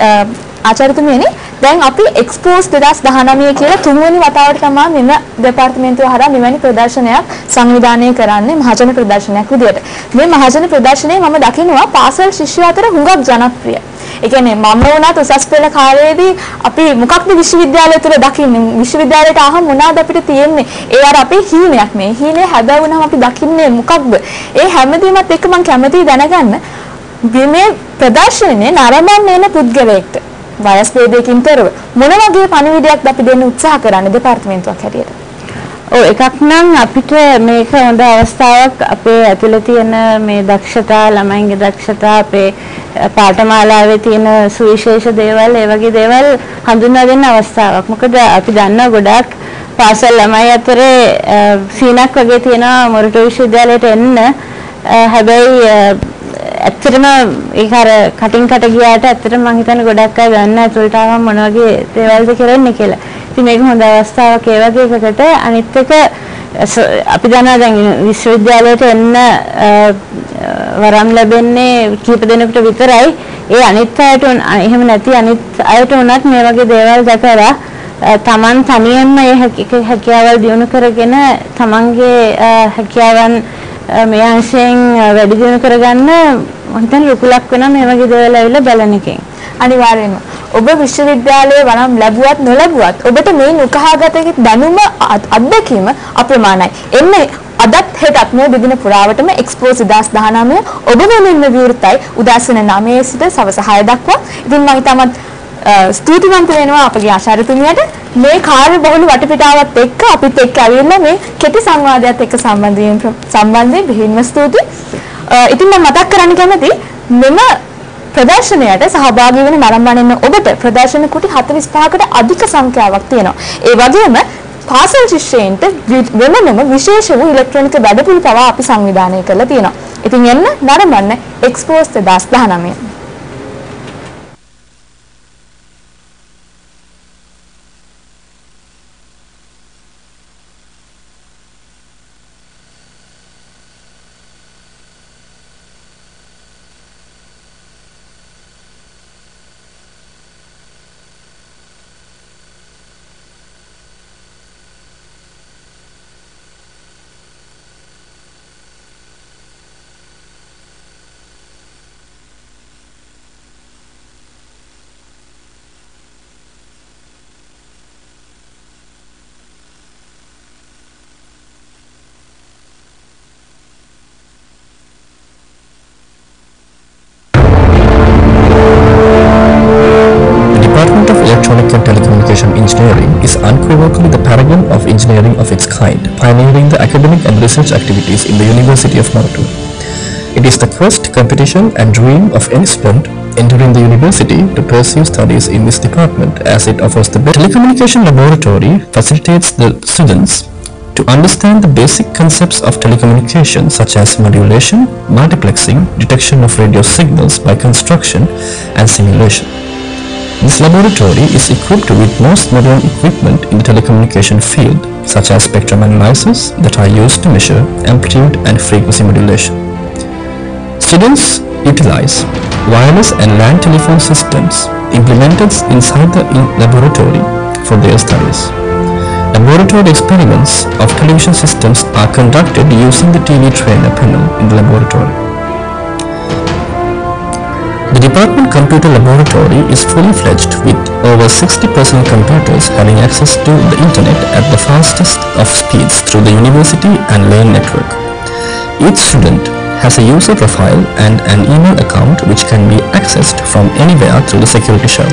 ආචාර්යතුමියනි, දැන් අපි එක්ස්පෝස් 2019 කියලා තුන්වෙනි වතාවට තමයි මෙම දෙපාර්තමේන්තුව හරහා මෙවැනි ප්‍රදර්ශනයක් සංවිධානය කරන්නේ මහජන ප්‍රදර්ශනයක් විදියට. මේ මහජන ප්‍රදර්ශනයේ මම දකිනවා පාසල් ශිෂ්‍යයෝ අතර හුඟක් ජනප්‍රිය. ඒ කියන්නේ මම වුණත් උසස් පෙළ කාලයේදී අපි මොකක්ද විශ්වවිද්‍යාලය තුළ දකින්නේ? විශ්වවිද්‍යාලයට ආවම මොනවාද අපිට තියෙන්නේ? ඒ අර අපේ හීනයක් මේ. හීනේ හැදවුනම අපි දකින්නේ මොකක්ද? ඒ හැමදේමත් එක්ක මම කැමතියි දැනගන්න මේ ප්‍රදර්ශනයේ නරඹන්න එන පුද්ගලයෙක්ට වයස් ભેදයකින් තොරව මොන වගේ පණිවිඩයක්ද අපි දෙන්න උත්සාහ කරන්නේ දෙපාර්තමේන්තුවක් හැටියට? ඔව් එකක් නම් අපිට මේක හොඳ අවස්ථාවක් අපේ ඇතුළේ තියෙන මේ දක්ෂතා ළමයින්ගේ දක්ෂතා අපේ පාඨමාලාවේ තියෙන සුවිශේෂ දේවල් ඒ වගේ දේවල් හඳුන්වා දෙන්න අවස්ථාවක්. මොකද අපි දන්නවා ගොඩාක් පාසල් ළමයි අතරේ සීනක් වගේ තියෙනවා මොරටු විශ්වවිද්‍යාලයට එන්න. හැබැයි ඇත්තටම ඒක අර කටින් කට ගියාට ඇත්තටම මම හිතන්නේ ගොඩක් අය දන්නේ ඇතුළට ආවම මොන වගේ දේවල්ද කරන්නේ කියලා. ඉතින් මේක හොඳ අවස්ථාවක් ඒ වගේ එකකට. අනිත් එක අපි දන්නවා දැන් විශ්වවිද්‍යාලයට එන්න වරම් ලැබෙන්නේ කීප දෙනෙකුට විතරයි. ඒ අනිත් අයට එහෙම නැති අනිත් අයට උනත් මේ වගේ දේවල් දැකලා තමන් තනියෙන්ම මේ හැකියාවල් දියුණු කරගෙන තමන්ගේ හැකියාවන් මේ අංශයෙන් වැඩි දියුණු කරගන්න මම හිතන්නේ ලකුණක් වෙනවා මේ වගේ දේවල් ඇවිල්ලා බලන එකෙන්. අනිවාර්යයෙන්ම ඔබ විශ්වවිද්‍යාලයේ වරම් ලැබුවත් නොලැබුවත් ඔබට මේ උකහාගත දැනුම අත්දැකීම අප්‍රමාණයි. එන්නේ අදත් හෙටත් මේ දින පුරාවටම එක්ස්පෝස් 2019 ඔබ වෙනුවෙන් විවෘතයි උදෑසන 9 සිට සවස් 6 දක්වා. ඉතින් මම හිතමත් ස්තුතිවන්ත වෙනවා අපගේ ආචාර්යතුමියට මේ කාර්ය බහුල වටපිටාවත් එක්ක අපිත් එක්ක ඇවිල්ලා මේ කෙටි සංවාදයත් එක්ක සම්බන්ධයෙන් බෙහෙවින්ම ස්තුතියි. ඉතින් මම මතක් කරන්න කැමතියි මෙම ප්‍රදර්ශනයට සහභාගී වෙන නරඹන්න ඔබට ප්‍රදර්ශන කුටි 45කට අධික සංඛ්‍යාවක් තියෙනවා. ඒ වගේම පාසල් ශිෂ්‍යයින්ට වෙනම විශේෂ වූ ඉලෙක්ට්‍රොනික වැඩපිළිවෙළ පවා අපි සංවිධානය කරලා තියෙනවා. ඉතින් එන්න නරඹන්න expose 2019. paragon of engineering of its kind, pioneering the academic and research activities in the University of Moratu. It is the quest, competition and dream of any student entering the university to pursue studies in this department, as it offers the best. Telecommunication laboratory facilitates the students to understand the basic concepts of telecommunication, such as modulation, multiplexing, detection of radio signals by construction and simulation. This laboratory is equipped with most modern equipment in the telecommunication field, such as spectrum analyzers that are used to measure amplitude and frequency modulation. Students utilize wireless and land telephone systems implemented inside the laboratory for their studies. Laboratory experiments of television systems are conducted using the TV trainer panel in the laboratory. The department computer laboratory is fully fledged with over 60 personal computers having access to the internet at the fastest of speeds through the university and LAN network. Each student has a user profile and an email account which can be accessed from anywhere through the security shell.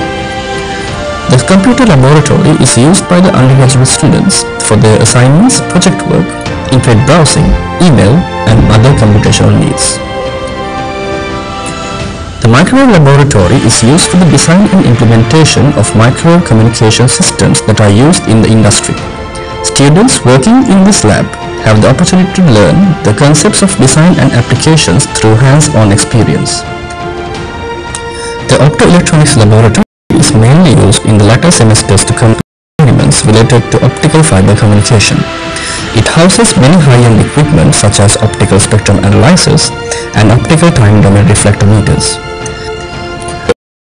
The computer laboratory is used by the undergraduate students for their assignments, project work, internet browsing, email, and other computational needs. The microwave laboratory is used for the design and implementation of microwave communication systems that are used in the industry. Students working in this lab have the opportunity to learn the concepts of design and applications through hands-on experience. The optoelectronics laboratory is mainly used in the latter semesters to complete experiments related to optical fiber communication. It houses many high-end equipment such as optical spectrum analyzers and optical time domain reflectometers.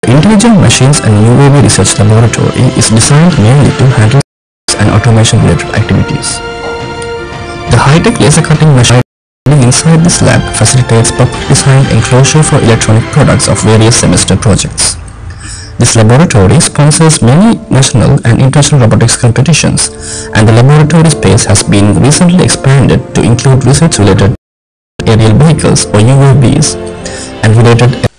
The Intelligent Machines and UAV Research Laboratory is designed mainly to handle and automation-related activities. The high-tech laser cutting machine inside this lab facilitates properly designed enclosure for electronic products of various semester projects. This laboratory sponsors many national and international robotics competitions, and the laboratory space has been recently expanded to include research related to aerial vehicles or UAVs and related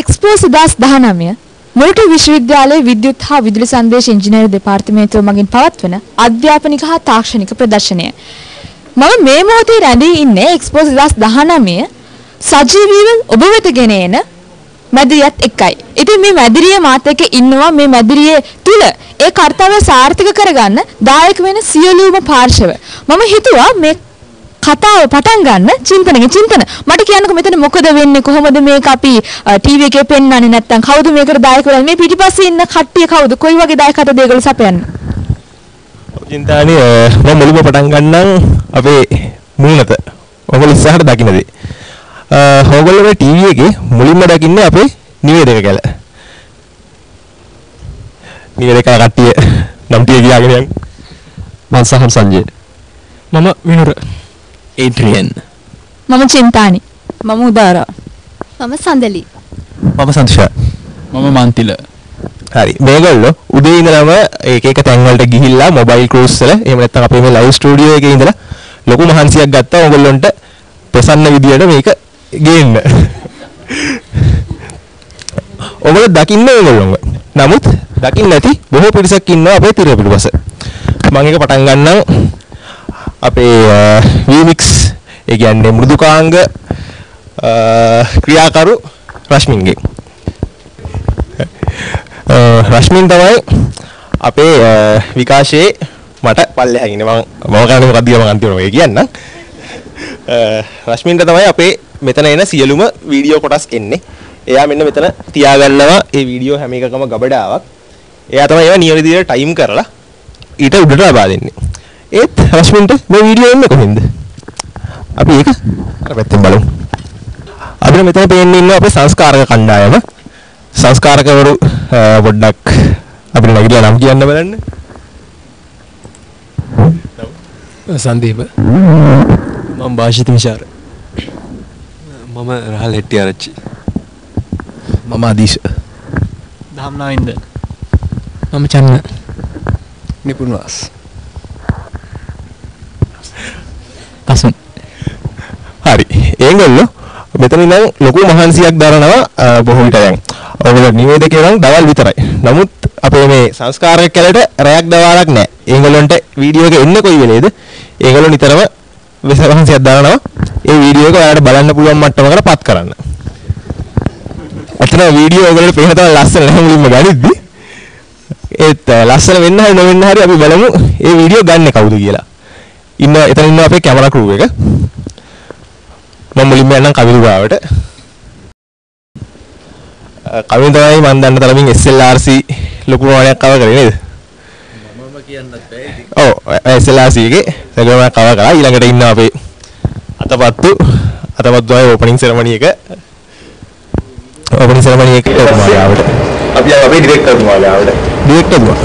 expose 2019 මොරටු විශ්වවිද්‍යාලයේ විද්‍යුත් හා විදුලි සංදේශ ඉංජිනේරු දෙපාර්තමේන්තුව මගින් පවත්වන අධ්‍යාපනික හා තාක්ෂණික ප්‍රදර්ශනය. මම මේ මොහොතේ රැඳී ඉන්නේ එක්ස්පෝස් 2019 සජීවීව ඔබ වෙත ගෙන එන මැදිරියත් එක්කයි. ඉතින් මේ මැදිරිය මාත් එක්ක ඉන්නවා මේ මැදිරියේ තුල ඒ කාර්යය සාර්ථක කරගන්න දායක වෙන සියලුම පාර්ශව. මම හිතුවා මේ කතාව පටන් ගන්න චින්තන මට කියන්නකෝ මෙතන මොකද වෙන්නේ කොහොමද මේක අපි ටීවී එකේ පෙන්වන්නේ නැත්නම් කවුද මේකට දායක වෙන්නේ මේ පිටිපස්සේ ඉන්න කට්ටිය කවුද කොයි වගේ දායකත්වද ඒගොල්ලෝ සපයන්නේ චින්තානි මම මුලින්ම පටන් ගන්නම් අපේ මූණත ඔයගොල්ලෝ ඉස්සරහට දකින්නදී ඔයගොල්ලෝ මේ ටීවී එකේ මුලින්ම දකින්නේ අපේ නිවේදක කැල නිවේදක කට්ටිය නම් ටික කියාගෙන යන්න මම සහන් සංජය මම විනුර Adrian. මම චින්තානි. මම උදාරා. මම සඳලි. මම සන්තුෂා. මම මන්තිල. හරි. මේගොල්ලෝ උදේ ඉඳලම එක එක තැන් වලට ගිහිල්ලා මොබයිල් ක්‍රූස් වල එහෙම නැත්නම් අපේ මේ ලයිව් ස්ටුඩියෝ එකේ ඉඳලා ලොකු මහන්සියක් ගත්තා ඕගොල්ලන්ට ප්‍රසන්න විදියට මේක ගේන්න. ඔයගොල්ලෝ දකින්නේ ඕගොල්ලෝම. නමුත් දකින්න නැති බොහෝ පිරිසක් ඉන්නවා අපේ තිර පිටුපස. මම එක පටන් ගන්නම් අපේ වීමික්ස් ඒ කියන්නේ මෘදුකාංග ක්‍රියාකරු රශ්මින්ගේ රශ්මින් තමයි අපේ විකාශයේ මට පල්ලෙහාගෙන මම කරන්නේ මොකක්ද කියලා මම අන්තිමට ඔය කියන්නම් රශ්මින්ට තමයි අපේ මෙතන එන සියලුම වීඩියෝ කොටස් එන්නේ එයා මෙන්න මෙතන තියාගන්නවා ඒ වීඩියෝ හැම එකකම ගබඩාවක් එයා තමයි ඒවා නියම විදිහට ටයිම් කරලා ඊට උඩට ලබා දෙන්නේ ඒත් රශ්මින්ට මේ වීඩියෝ එන්නේ කොහෙන්ද? අපි ඒක අර පැත්තෙන් බලමු. අපිට මෙතන පේන්නේ ඉන්න අපේ සංස්කාරක කණ්ඩායම. සංස්කාරකවරු පොඩ්ඩක් අපිට නැගිටලා නම් කියන්න බලන්න. සංදීප. මම භාෂිත විචාර. මම රහල් හෙට්ටිආරච්චි. මම ආදීශ. ධම්නාවින්ද. මම චන්න. නිපුණ වාස්. අසන්. හරි. ඒගොල්ලෝ මෙතන ඉඳන් ලොකු මහන්සියක් දරනවා බොහෝ විට දැන්. ඔයගොල්ලෝ නිවේදකයෝ නම් දවල් විතරයි. නමුත් අපේ මේ සංස්කාරක කැලේට රැයක් දවාලක් නැහැ. ඒගොල්ලන්ට වීඩියෝ එක එන්නේ කොයි වෙලේද? ඒගොල්ලෝ නිතරම මහන්සියක් දරනවා. ඒ වීඩියෝ එක ඔයාලට බලන්න පුළුවන් මට්ටමකට පත් කරන්න. අතන වීඩියෝ ඔයගොල්ලෝ පේන තරම් ලස්සන නැහැ මුලින්ම ගනිද්දි. ඒත් ලස්සන වෙන්න හරි නොවෙන්න හරි අපි බලමු ඒ වීඩියෝ ගන්න කවුද කියලා. එතන ඉන්න අපේ කැමරා ක්‍රූ එක. මම මුලින්ම යන්නම් කවිරු ගාවට. කවිරු තමයි මම දන්න තරමින් SLRC ලොකු ප්‍රමාණයක් කව කරේ නේද? මමම කියන්නත් බෑ ඉතින්. ඔව් SLRC එකේ සැකවමක් කව කරා. ඊළඟට ඉන්න අපේ අතපත්තු තමයි ඕපනින් සෙරමනි එක. ඕපනින් සෙරමනි එක ඔබතුමාලාවට. අපි ආව අපේ ඩිරෙක්ටර් තුමාලාවට. ඩිරෙක්ටර් තුමා.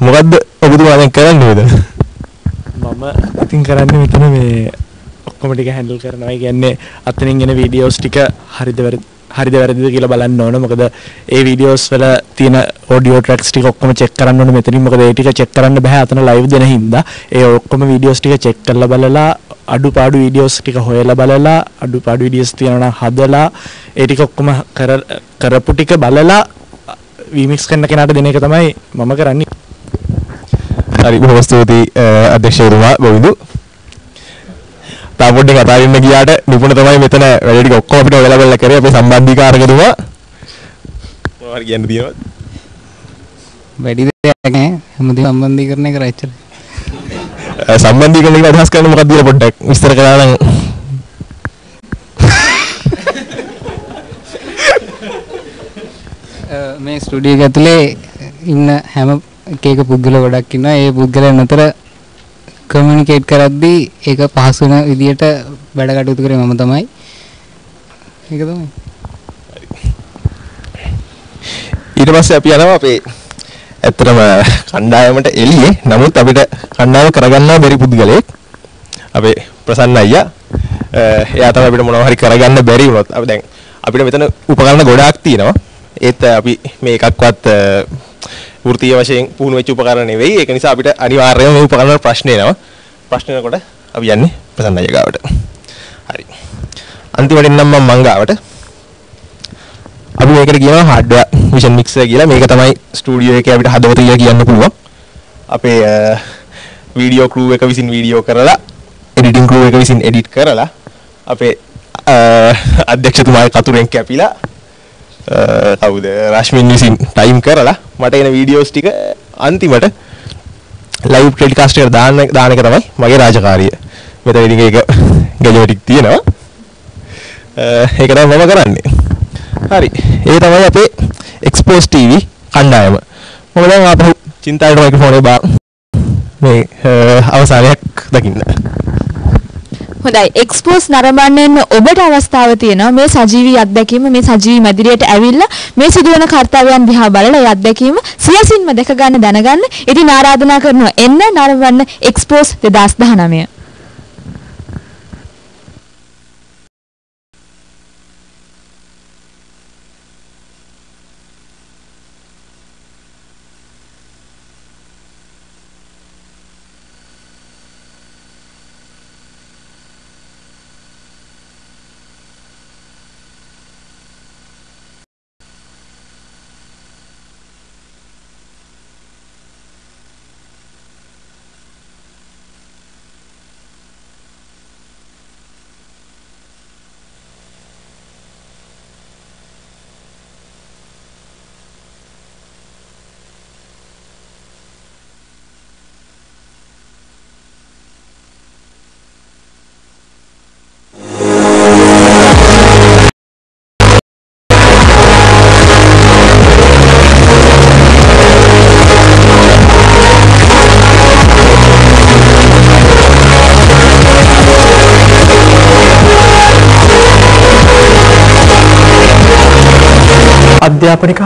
මොකද්ද ඔබතුමා දැන් කරන්නේ මෙතන? මම ඉතින් කරන්නේ මෙතන මේ ඔක්කොම ටික හැන්ඩල් කරනවා. ඒ කියන්නේ අතනින් එන වීඩියෝස් ටික හරිද වැරදිද කියලා බලන්න ඕන. මොකද ඒ වීඩියෝස් වල තියෙන ඔඩියෝ ට්‍රැක්ස් ටික ඔක්කොම චෙක් කරන්න ඕන මෙතනින්. මොකද ඒ ටික චෙක් කරන්න බෑ අතන ලයිව් දෙන හින්දා. ඒ ඔක්කොම වීඩියෝස් ටික චෙක් කරලා බලලා අඩුපාඩු වීඩියෝස් ටික හොයලා බලලා අඩුපාඩු වීඩියෝස් තියෙනවා නම් හදලා ඒ ටික ඔක්කොම කරපු ටික බලලා වීමික්ස් කරන කෙනාට දෙන එක තමයි මම කරන්නේ. හරි බොහොම ස්තුතියි අධ්‍යක්ෂකතුමා ගෝවින්දු. තාම පොඩ්ඩක් කතා වෙන්න ගියාට නිපුණ තමයි මෙතන වැඩ ටික ඔක්කොම අපිට ඔයලා බලලා කරේ අපේ සම්බන්ධීකාරකතුමා. මොනවද හරි කියන්න තියෙනවද? වැඩි දෙයක් නැහැ. හැමදේම සම්බන්ධීකරණය කරා එච්චරයි. සම්බන්ධීකරණය කියලා අදහස් කරන්නේ මොකක්ද කියලා පොඩ්ඩක් විස්තර කරලා නම්. මේ ස්ටුඩියෝ එක ඇතුලේ ඉන්න හැම එක පුද්ගලයෝ ගොඩක් ඉන්නවා. ඒ පුද්ගලයන් අතර කමියුනිකේට් කරද්දී ඒක පහසු වෙන විදියට වැඩ කටයුතු කරේ මම තමයි. ඒක තමයි. ඊට පස්සේ අපි යනවා අපේ ඇත්තටම කණ්ඩායමට එළියේ. නමුත් අපිට කණ්ඩායම කරගන්න බැරි පුද්ගලයෙක් අපේ ප්‍රසන්න අයියා. එයා තමයි අපිට මොනවා හරි කරගන්න බැරි වුණොත් දැන් අපිට මෙතන උපකරණ ගොඩාක් තියෙනවා. ඒත් අපි මේ එකක්වත් වෘත්තීය වශයෙන් පුහුණු වෙච්ච උපකරණ නෙවෙයි. ඒක නිසා අපිට අනිවාර්යයෙන්ම මේ උපකරණ වල ප්‍රශ්න එනවා. ප්‍රශ්න එනකොට අපි යන්නේ ප්‍රසන්න අයියා ගාවට. හරි. අන්තිමට එන්නම් මම ගාවට. අපි මේකට කියනවා හાર્ඩ්වෙයාර් විෂන් මික්සර් කියලා. මේක තමයි ස්ටුඩියෝ එකේ අපිට හදවත කියලා කියන්න පුළුවන්. අපේ වීඩියෝ ක්‍රූ එක විසින් වීඩියෝ කරලා එඩිටින් ක්‍රූ එක විසින් එඩිට් කරලා අපේ අධ්‍යක්ෂතුමාගේ කතුරෙන් කැපිලා කවුද රශ්මින් විසින් ටයිම් කරලා මට එන වීඩියෝස් ටික අන්තිමට ලයිව් ටෙලිකාස්ට් එකට දාන එක තමයි මගේ රාජකාරිය. මෙතන ඉතින් ඒක ගැජටික් තියෙනවා. ඒක තමයි මම කරන්නේ. හරි. ඒ තමයි අපේ එක්ස්පෝස් TV කණ්ඩායම. මම දැන් ආපහු චින්තායට මයික්‍රොෆෝනේ බා මේ අවසානයක් දකින්න. හොඳයි එක්ස්පෝස් නරඹන්න ඔබට අවස්ථාව තියෙනවා මේ සජීවී අත්දැකීම මේ සජීවී මැදිරියට ඇවිල්ලා මේ සිදුවන කාර්යයන් දිහා බලලා ඒ අත්දැකීම සියසින්ම දැක ගන්න දැනගන්න ඉතින් ආරාධනා කරනවා එන්න නරඹන්න එක්ස්පෝස් 2019. අධ්‍යාපනික